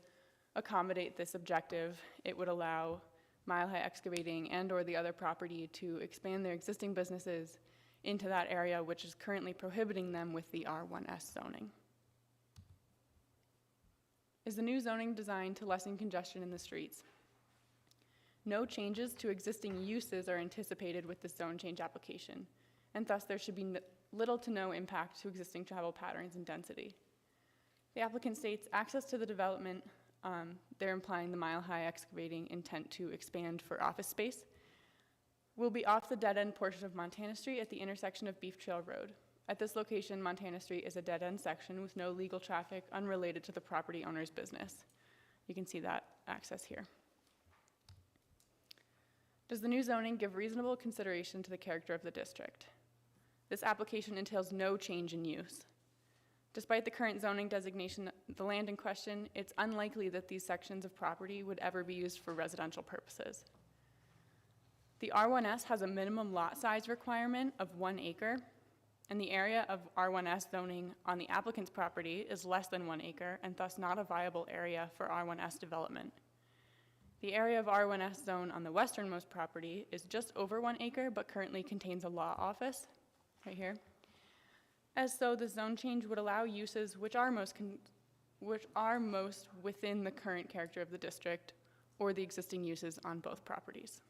accommodate this objective. It would allow Mile High Excavating and or the other property to expand their existing businesses into that area, which is currently prohibiting them with the R1S zoning. Is the new zoning designed to lessen congestion in the streets? No changes to existing uses are anticipated with this zone change application, and thus there should be little to no impact to existing travel patterns and density. The applicant states access to the development, they're implying the Mile High Excavating intent to expand for office space, will be off the dead-end portion of Montana Street at the intersection of Beef Trail Road. At this location, Montana Street is a dead-end section with no legal traffic unrelated to the property owner's business. You can see that access here. Does the new zoning give reasonable consideration to the character of the district? This application entails no change in use. Despite the current zoning designation, the land in question, it's unlikely that these sections of property would ever be used for residential purposes. The R1S has a minimum lot size requirement of 1 acre, and the area of R1S zoning on the applicant's property is less than 1 acre, and thus not a viable area for R1S development. The area of R1S zone on the westernmost property is just over 1 acre, but currently contains a law office, right here. As so, the zone change would allow uses which are most within the current character of the district or the existing uses on both properties.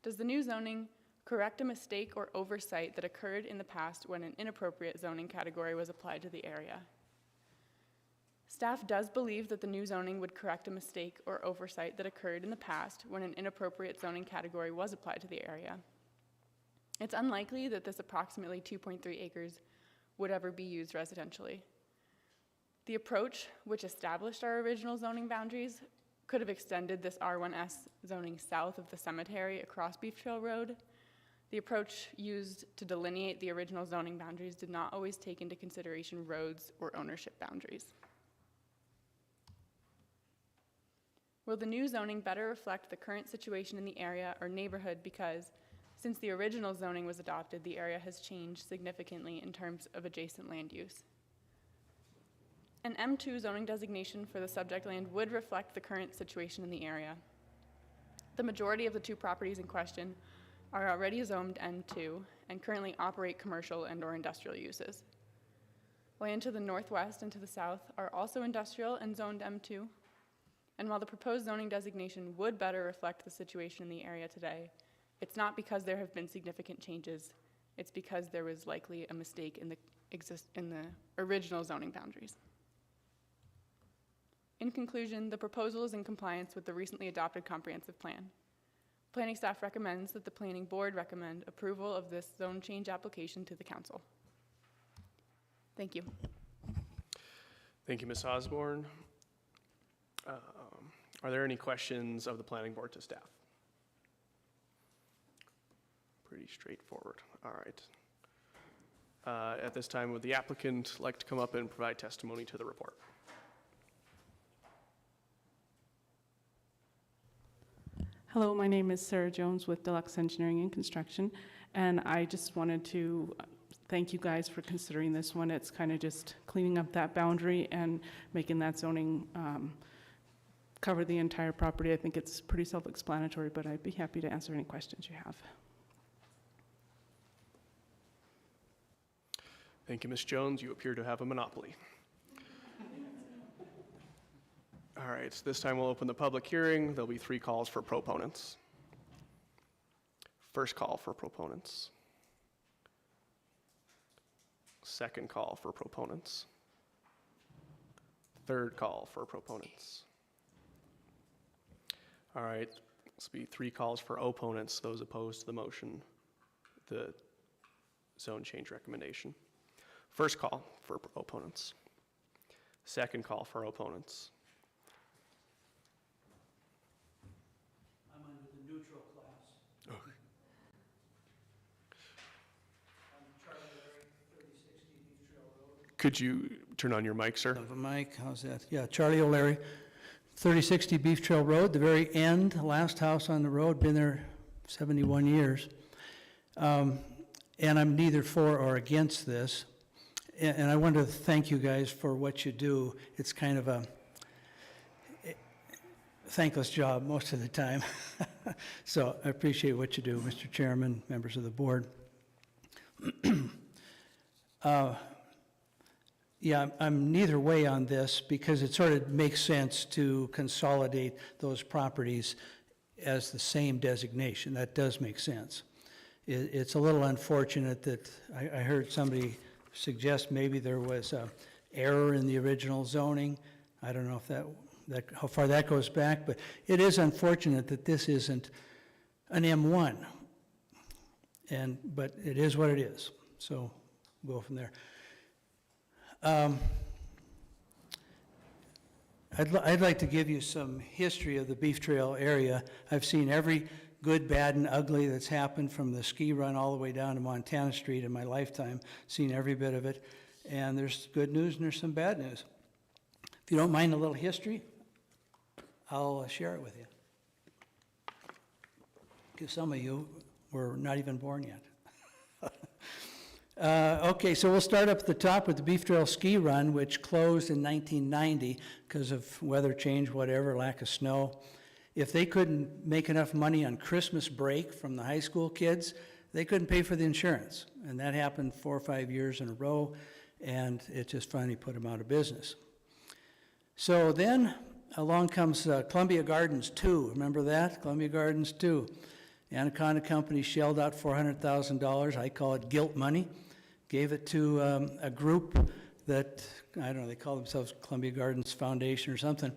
Does the new zoning correct a mistake or oversight that occurred in the past when an inappropriate zoning category was applied to the area? Staff does believe that the new zoning would correct a mistake or oversight that occurred in the past when an inappropriate zoning category was applied to the area. It's unlikely that this approximately 2.3 acres would ever be used residentially. The approach, which established our original zoning boundaries, could have extended this R1S zoning south of the cemetery across Beef Trail Road. The approach used to delineate the original zoning boundaries did not always take into consideration roads or ownership boundaries. Will the new zoning better reflect the current situation in the area or neighborhood because, since the original zoning was adopted, the area has changed significantly in terms of adjacent land use? An M2 zoning designation for the subject land would reflect the current situation in the area. The majority of the 2 properties in question are already zoned M2 and currently operate commercial and/or industrial uses. Land to the northwest and to the south are also industrial and zoned M2. And while the proposed zoning designation would better reflect the situation in the area today, it's not because there have been significant changes. It's because there was likely a mistake in the original zoning boundaries. In conclusion, the proposal is in compliance with the recently adopted comprehensive plan. Planning staff recommends that the planning board recommend approval of this zone change application to the council. Thank you. Thank you, Ms. Osborne. Are there any questions of the planning board to staff? Pretty straightforward. All right. At this time, would the applicant like to come up and provide testimony to the report? Hello, my name is Sarah Jones with Deluxe Engineering and Construction, and I just wanted to thank you guys for considering this one. It's kind of just cleaning up that boundary and making that zoning cover the entire property. I think it's pretty self-explanatory, but I'd be happy to answer any questions you have. Thank you, Ms. Jones. You appear to have a monopoly. All right, so this time we'll open the public hearing. There'll be 3 calls for proponents. First call for proponents. Second call for proponents. Third call for proponents. All right, this will be 3 calls for opponents, those opposed to the motion, the zone change recommendation. First call for opponents. Second call for opponents. I'm under the neutral class. Okay. I'm Charlie Larry, 3060 Beach Trail Road. Could you turn on your mic, sir? Have a mic, how's that? Yeah, Charlie O'Leary, 3060 Beef Trail Road, the very end, last house on the road, been there 71 years. And I'm neither for or against this. And I want to thank you guys for what you do. It's kind of a thankless job most of the time. So I appreciate what you do, Mr. Chairman, members of the board. Yeah, I'm neither way on this because it sort of makes sense to consolidate those properties as the same designation. That does make sense. It's a little unfortunate that I heard somebody suggest maybe there was an error in the original zoning. I don't know if that how far that goes back, but it is unfortunate that this isn't an M1. But it is what it is. So we'll go from there. I'd like to give you some history of the Beef Trail area. I've seen every good, bad, and ugly that's happened from the ski run all the way down to Montana Street in my lifetime, seen every bit of it. And there's good news and there's some bad news. If you don't mind a little history, I'll share it with you. Because some of you were not even born yet. Okay, so we'll start up at the top with the Beef Trail Ski Run, which closed in 1990 because of weather change, whatever, lack of snow. If they couldn't make enough money on Christmas break from the high school kids, they couldn't pay for the insurance. And that happened 4 or 5 years in a row, and it just finally put them out of business. So then along comes Columbia Gardens 2. Remember that? Columbia Gardens 2. Anaconda Company shelled out $400,000. I call it guilt money. Gave it to a group that, I don't know, they call themselves Columbia Gardens Foundation or something.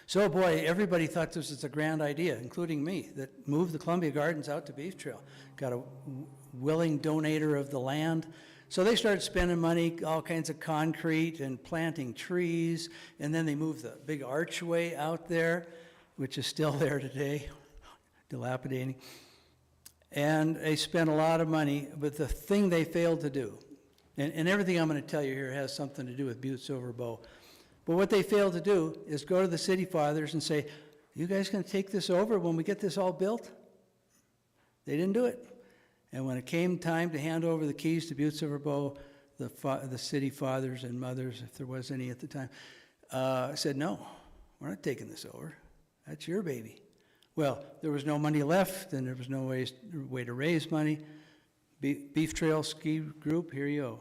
So boy, everybody thought this was a grand idea, including me, that moved the Columbia Gardens out to Beef Trail. Got a willing donator of the land. So they started spending money, all kinds of concrete and planting trees, and then they moved the big archway out there, which is still there today, dilapidating. And they spent a lot of money, but the thing they failed to do, and everything I'm going to tell you here has something to do with Butte-Silver Bow, but what they failed to do is go to the city fathers and say, you guys going to take this over when we get this all built? They didn't do it. And when it came time to hand over the keys to Butte-Silver Bow, the city fathers and mothers, if there was any at the time, said, no, we're not taking this over. That's your baby. Well, there was no money left, and there was no way to raise money. Beef Trail Ski Group, here you go.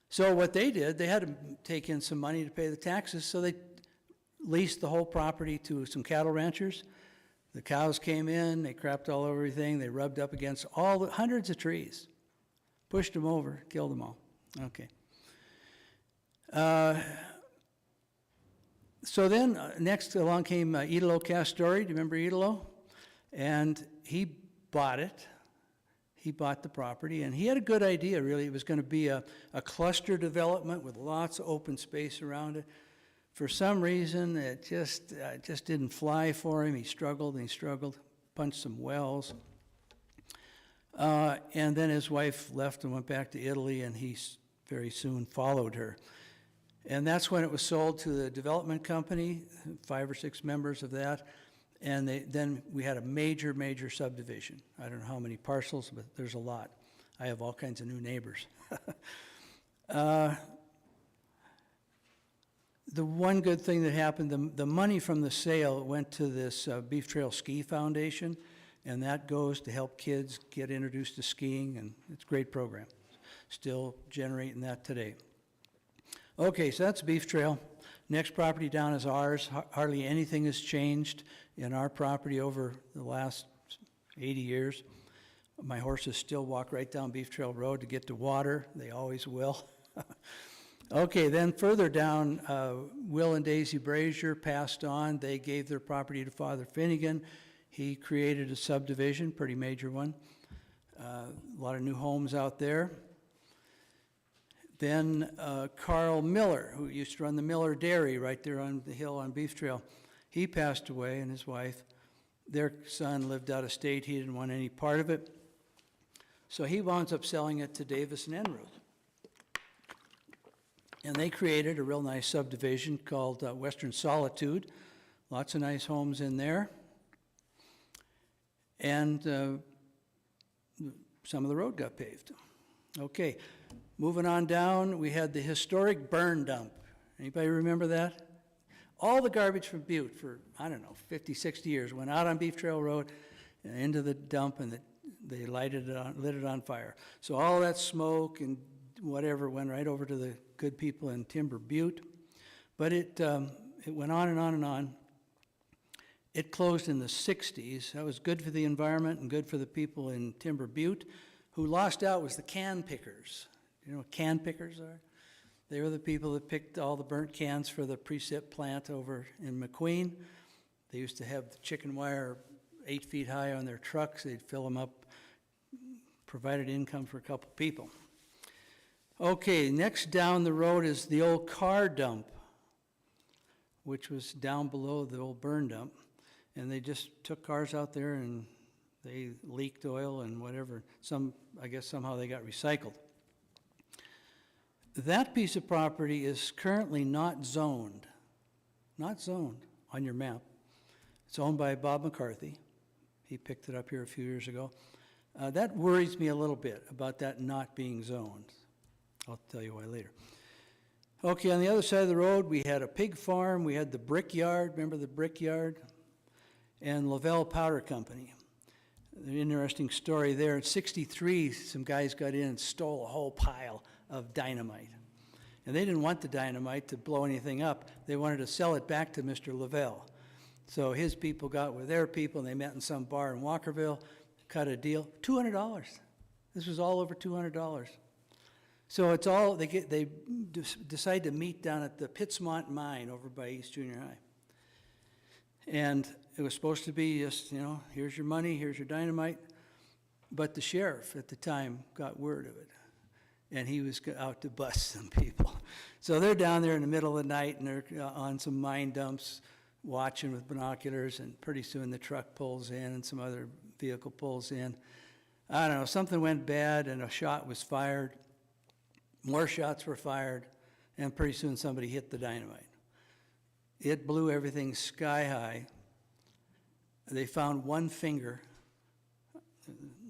So what they did, they had to take in some money to pay the taxes, so they leased the whole property to some cattle ranchers. The cows came in, they crapped all over everything, they rubbed up against all the hundreds of trees, pushed them over, killed them all. Okay. So then next along came Italo Castori. Do you remember Italo? And he bought it. He bought the property, and he had a good idea, really. It was going to be a cluster development with lots of open space around it. For some reason, it just didn't fly for him. He struggled and he struggled, punched some wells. And then his wife left and went back to Italy, and he very soon followed her. And that's when it was sold to the development company, 5 or 6 members of that. And then we had a major, major subdivision. I don't know how many parcels, but there's a lot. I have all kinds of new neighbors. The one good thing that happened, the money from the sale went to this Beef Trail Ski Foundation, and that goes to help kids get introduced to skiing, and it's a great program. Still generating that today. Okay, so that's Beef Trail. Next property down is ours. Hardly anything has changed in our property over the last 80 years. My horses still walk right down Beef Trail Road to get to water. They always will. Okay, then further down, Will and Daisy Brazier passed on. They gave their property to Father Finnegan. He created a subdivision, pretty major one. A lot of new homes out there. Then Carl Miller, who used to run the Miller Dairy right there on the hill on Beef Trail, he passed away, and his wife. Their son lived out of state. He didn't want any part of it. So he wound up selling it to Davis and Enruth. And they created a real nice subdivision called Western Solitude. Lots of nice homes in there. And some of the road got paved. Okay, moving on down, we had the historic burn dump. Anybody remember that? All the garbage from Butte for, I don't know, 50, 60 years went out on Beef Trail Road and into the dump, and they lit it on fire. So all that smoke and whatever went right over to the good people in Timber Butte. But it went on and on and on. It closed in the 60s. That was good for the environment and good for the people in Timber Butte. Who lost out was the can pickers. You know what can pickers are? They were the people that picked all the burnt cans for the precip plant over in McQueen. They used to have the chicken wire 8 feet high on their trucks. They'd fill them up, provided income for a couple people. Okay, next down the road is the old car dump, which was down below the old burn dump. And they just took cars out there and they leaked oil and whatever. I guess somehow they got recycled. That piece of property is currently not zoned on your map. It's owned by Bob McCarthy. He picked it up here a few years ago. That worries me a little bit about that not being zoned. I'll tell you why later. Okay, on the other side of the road, we had a pig farm. We had the brickyard. Remember the brickyard? And Lavelle Powder Company. An interesting story there. In '63, some guys got in and stole a whole pile of dynamite. And they didn't want the dynamite to blow anything up. They wanted to sell it back to Mr. Lavelle. So his people got with their people, and they met in some bar in Walkerville, cut a deal. $200. This was all over $200. So it's all, they decide to meet down at the Pittsmont Mine over by East Junior High. And it was supposed to be just, here's your money, here's your dynamite. But the sheriff at the time got word of it, and he was out to bust some people. So they're down there in the middle of the night, and they're on some mine dumps watching with binoculars, and pretty soon the truck pulls in and some other vehicle pulls in. I don't know, something went bad, and a shot was fired. More shots were fired, and pretty soon somebody hit the dynamite. It blew everything sky high. They found one finger,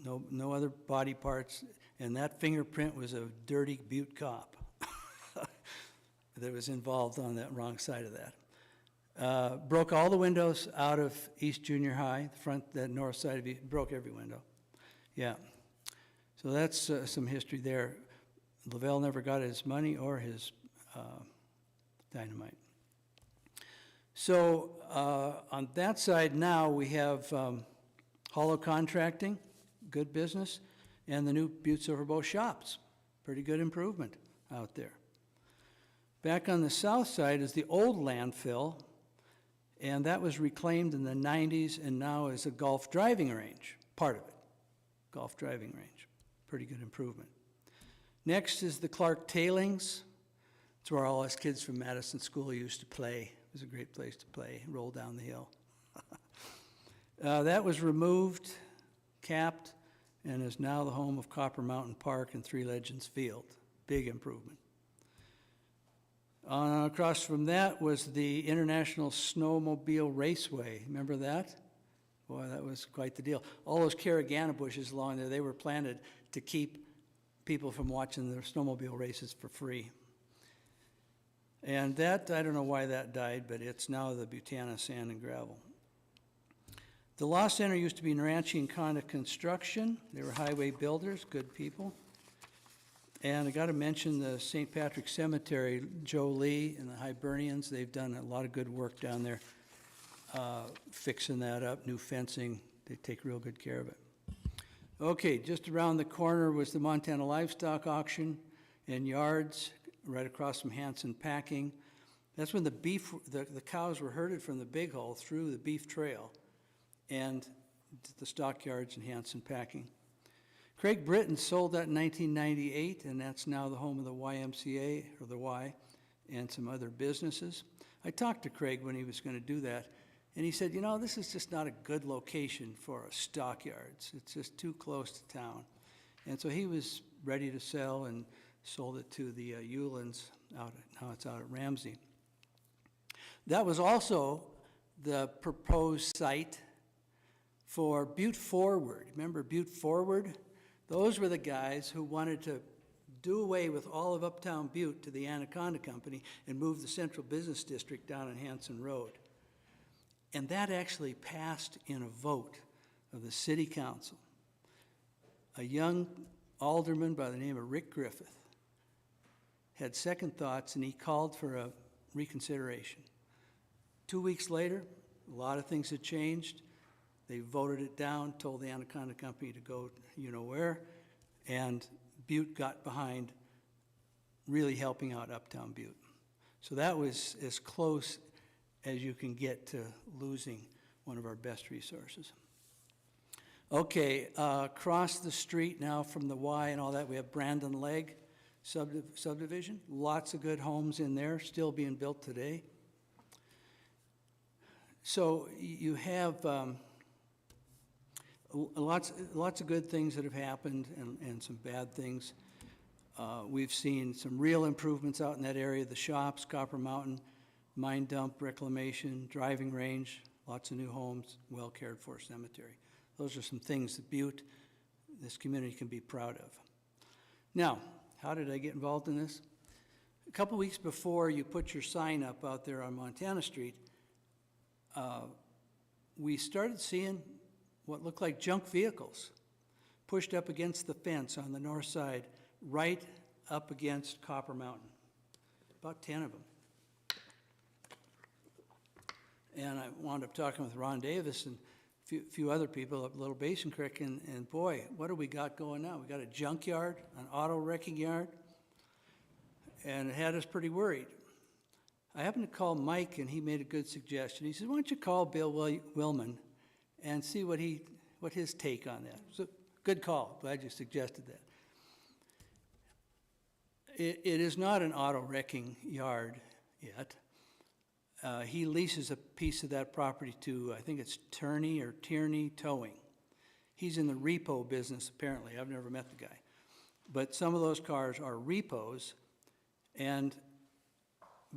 no other body parts, and that fingerprint was a dirty Butte cop that was involved on that wrong side of that. Broke all the windows out of East Junior High, that north side of it, broke every window. Yeah. So that's some history there. Lavelle never got his money or his dynamite. So on that side now, we have Hollow Contracting, good business, and the new Butte-Silver Bow shops. Pretty good improvement out there. Back on the south side is the old landfill, and that was reclaimed in the 90s and now is a golf driving range, part of it. Golf driving range, pretty good improvement. Next is the Clark Tailings. It's where all us kids from Madison School used to play. It was a great place to play, roll down the hill. That was removed, capped, and is now the home of Copper Mountain Park and Three Legends Field. Big improvement. Across from that was the International Snowmobile Raceway. Remember that? Boy, that was quite the deal. All those caragana bushes along there, they were planted to keep people from watching the snowmobile races for free. And that, I don't know why that died, but it's now the Buchanan Sand and Gravel. The Law Center used to be Naranchi and Conda Construction. They were highway builders, good people. And I got to mention the St. Patrick Cemetery, Joe Lee and the Hibernians. They've done a lot of good work down there, fixing that up, new fencing. They take real good care of it. Okay, just around the corner was the Montana Livestock Auction and Yards, right across from Hanson Packing. That's when the cows were herded from the Big Hole through the beef trail and the stockyards and Hanson Packing. Craig Britton sold that in 1998, and that's now the home of the YMCA, or the Y, and some other businesses. I talked to Craig when he was going to do that, and he said, this is just not a good location for a stockyards. It's just too close to town. And so he was ready to sell and sold it to the Eulens now it's out at Ramsey. That was also the proposed site for Butte Forward. Remember Butte Forward? Those were the guys who wanted to do away with all of Uptown Butte to the Anaconda Company and move the Central Business District down on Hanson Road. And that actually passed in a vote of the City Council. A young alderman by the name of Rick Griffith had second thoughts, and he called for a reconsideration. 2 weeks later, a lot of things had changed. They voted it down, told the Anaconda Company to go where, and Butte got behind really helping out Uptown Butte. So that was as close as you can get to losing one of our best resources. Okay, across the street now from the Y and all that, we have Brandon Legg subdivision. Lots of good homes in there, still being built today. So you have lots of good things that have happened and some bad things. We've seen some real improvements out in that area, the shops, Copper Mountain, mine dump, reclamation, driving range, lots of new homes, well cared for cemetery. Those are some things that Butte, this community, can be proud of. Now, how did I get involved in this? A couple weeks before you put your sign up out there on Montana Street, we started seeing what looked like junk vehicles pushed up against the fence on the north side, right up against Copper Mountain. About 10 of them. And I wound up talking with Ron Davis and a few other people up Little Basin Creek, and boy, what do we got going now? We got a junkyard, an auto wrecking yard, and it had us pretty worried. I happened to call Mike, and he made a good suggestion. He said, why don't you call Bill Willman and see what his take on that. So, good call, glad you suggested that. It is not an auto wrecking yard yet. He leases a piece of that property to, I think it's Tierney Towing. He's in the repo business, apparently. I've never met the guy. But some of those cars are repos, and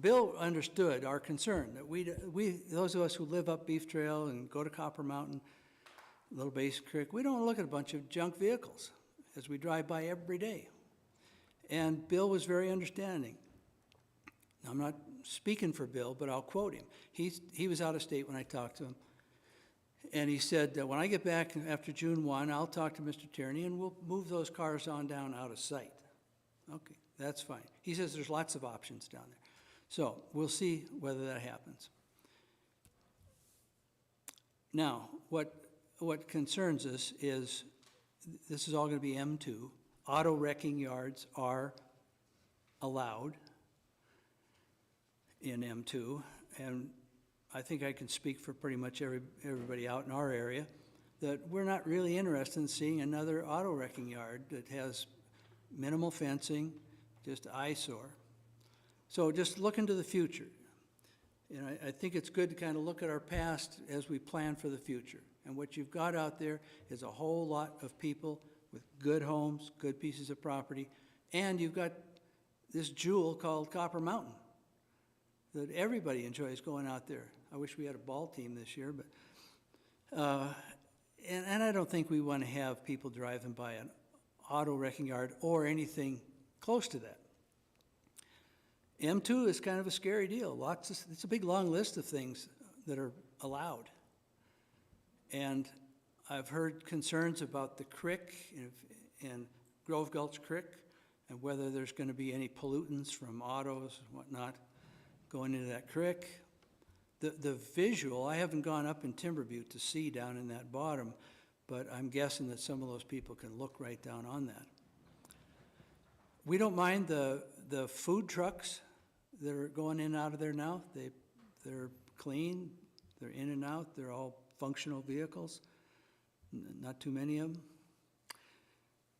Bill understood our concern that we those of us who live up Beef Trail and go to Copper Mountain, Little Basin Creek, we don't look at a bunch of junk vehicles as we drive by every day. And Bill was very understanding. Now, I'm not speaking for Bill, but I'll quote him. He was out of state when I talked to him. And he said that when I get back after June 1, I'll talk to Mr. Tierney and we'll move those cars on down out of sight. Okay, that's fine. He says there's lots of options down there. So we'll see whether that happens. Now, what concerns us is this is all going to be M2. Auto wrecking yards are allowed in M2, and I think I can speak for pretty much everybody out in our area that we're not really interested in seeing another auto wrecking yard that has minimal fencing, just eyesore. So just look into the future. And I think it's good to kind of look at our past as we plan for the future. And what you've got out there is a whole lot of people with good homes, good pieces of property, and you've got this jewel called Copper Mountain that everybody enjoys going out there. I wish we had a ball team this year, but and I don't think we want to have people driving by an auto wrecking yard or anything close to that. M2 is kind of a scary deal. It's a big long list of things that are allowed. And I've heard concerns about the creek and Grove Gulch Creek and whether there's going to be any pollutants from autos and whatnot going into that creek. The visual, I haven't gone up in Timber Butte to see down in that bottom, but I'm guessing that some of those people can look right down on that. We don't mind the food trucks that are going in and out of there now. They're clean, they're in and out, they're all functional vehicles, not too many of them.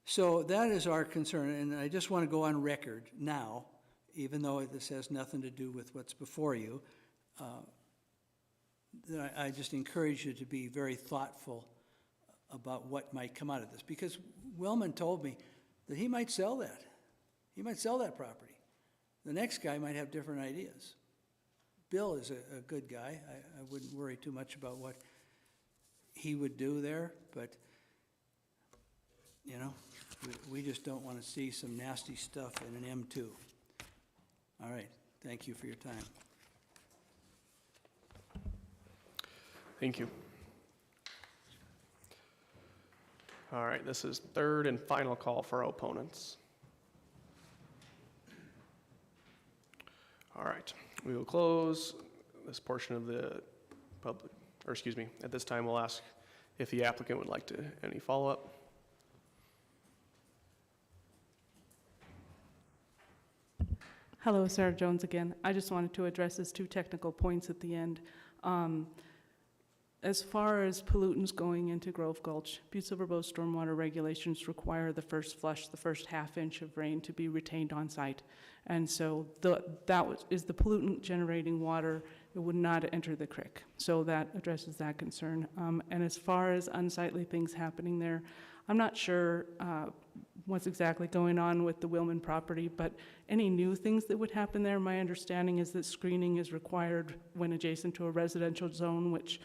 So that is our concern, and I just want to go on record now, even though this has nothing to do with what's before you, that I just encourage you to be very thoughtful about what might come out of this, because Willman told me that he might sell that. He might sell that property. The next guy might have different ideas. Bill is a good guy. I wouldn't worry too much about what he would do there, but, you know, we just don't want to see some nasty stuff in an M2. All right, thank you for your time. Thank you. All right, this is third and final call for opponents. All right, we will close this portion of the public, or excuse me, at this time we'll ask if the applicant would like to, any follow-up? Hello, Sarah Jones again. I just wanted to address these two technical points at the end. As far as pollutants going into Grove Gulch, Butte-Silver stormwater regulations require the first flush, the first half-inch of rain to be retained on site. And so is the pollutant generating water, it would not enter the creek. So that addresses that concern. And as far as unsightly things happening there, I'm not sure what's exactly going on with the Willman property, but any new things that would happen there, my understanding is that screening is required when adjacent to a residential zone, which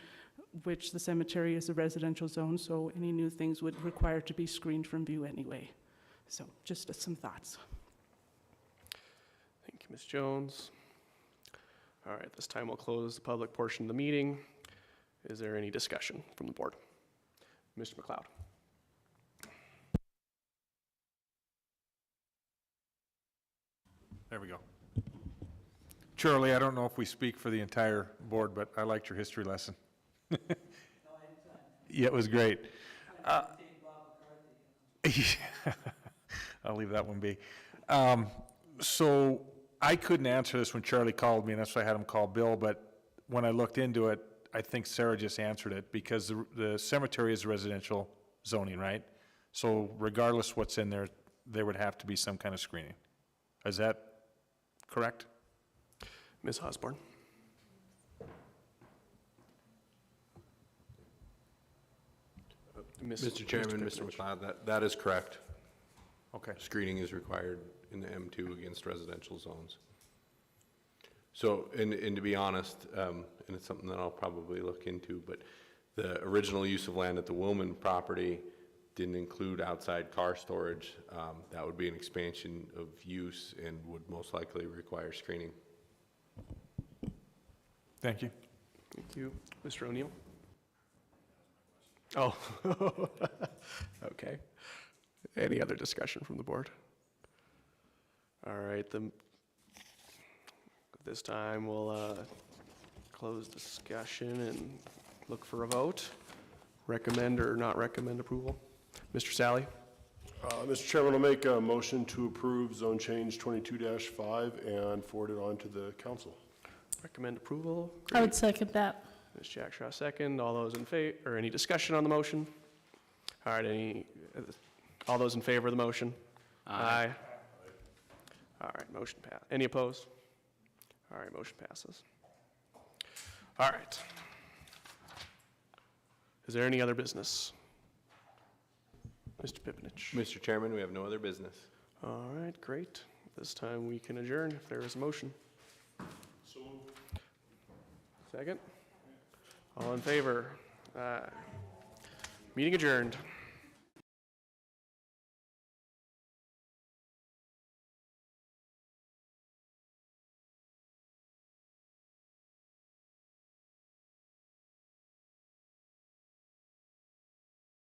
the cemetery is a residential zone, so any new things would require to be screened from view anyway. So just some thoughts. Thank you, Ms. Jones. All right, this time we'll close the public portion of the meeting. Is there any discussion from the board? Mr. McLeod. There we go. Charlie, I don't know if we speak for the entire board, but I liked your history lesson. Yeah, it was great. I'll leave that one be. So I couldn't answer this when Charlie called me, and that's why I had him call Bill, but when I looked into it, I think Sarah just answered it, because the cemetery is residential zoning, right? So regardless what's in there, there would have to be some kind of screening. Is that correct? Ms. Osborne? Mr. Chairman, Mr. McLeod, that is correct. Okay. Screening is required in the M2 against residential zones. So, and to be honest, and it's something that I'll probably look into, but the original use of land at the Wilman property didn't include outside car storage. That would be an expansion of use and would most likely require screening. Thank you. Thank you. Mr. O'Neill? Oh, okay. Any other discussion from the board? All right, this time we'll close discussion and look for a vote. Recommend or not recommend approval? Mr. Sally? Mr. Chairman, I'll make a motion to approve zone change 22-5 and forward it on to the council. Recommend approval? I would second that. Ms. Jackshaw, second. All those in favor, or any discussion on the motion? All right, all those in favor of the motion? Aye. All right, motion pass. Any opposed? All right, motion passes. All right. Is there any other business? Mr. Pipinich? Mr. Chairman, we have no other business. All right, great. This time we can adjourn if there is a motion. So moved. Second? All in favor? Meeting adjourned.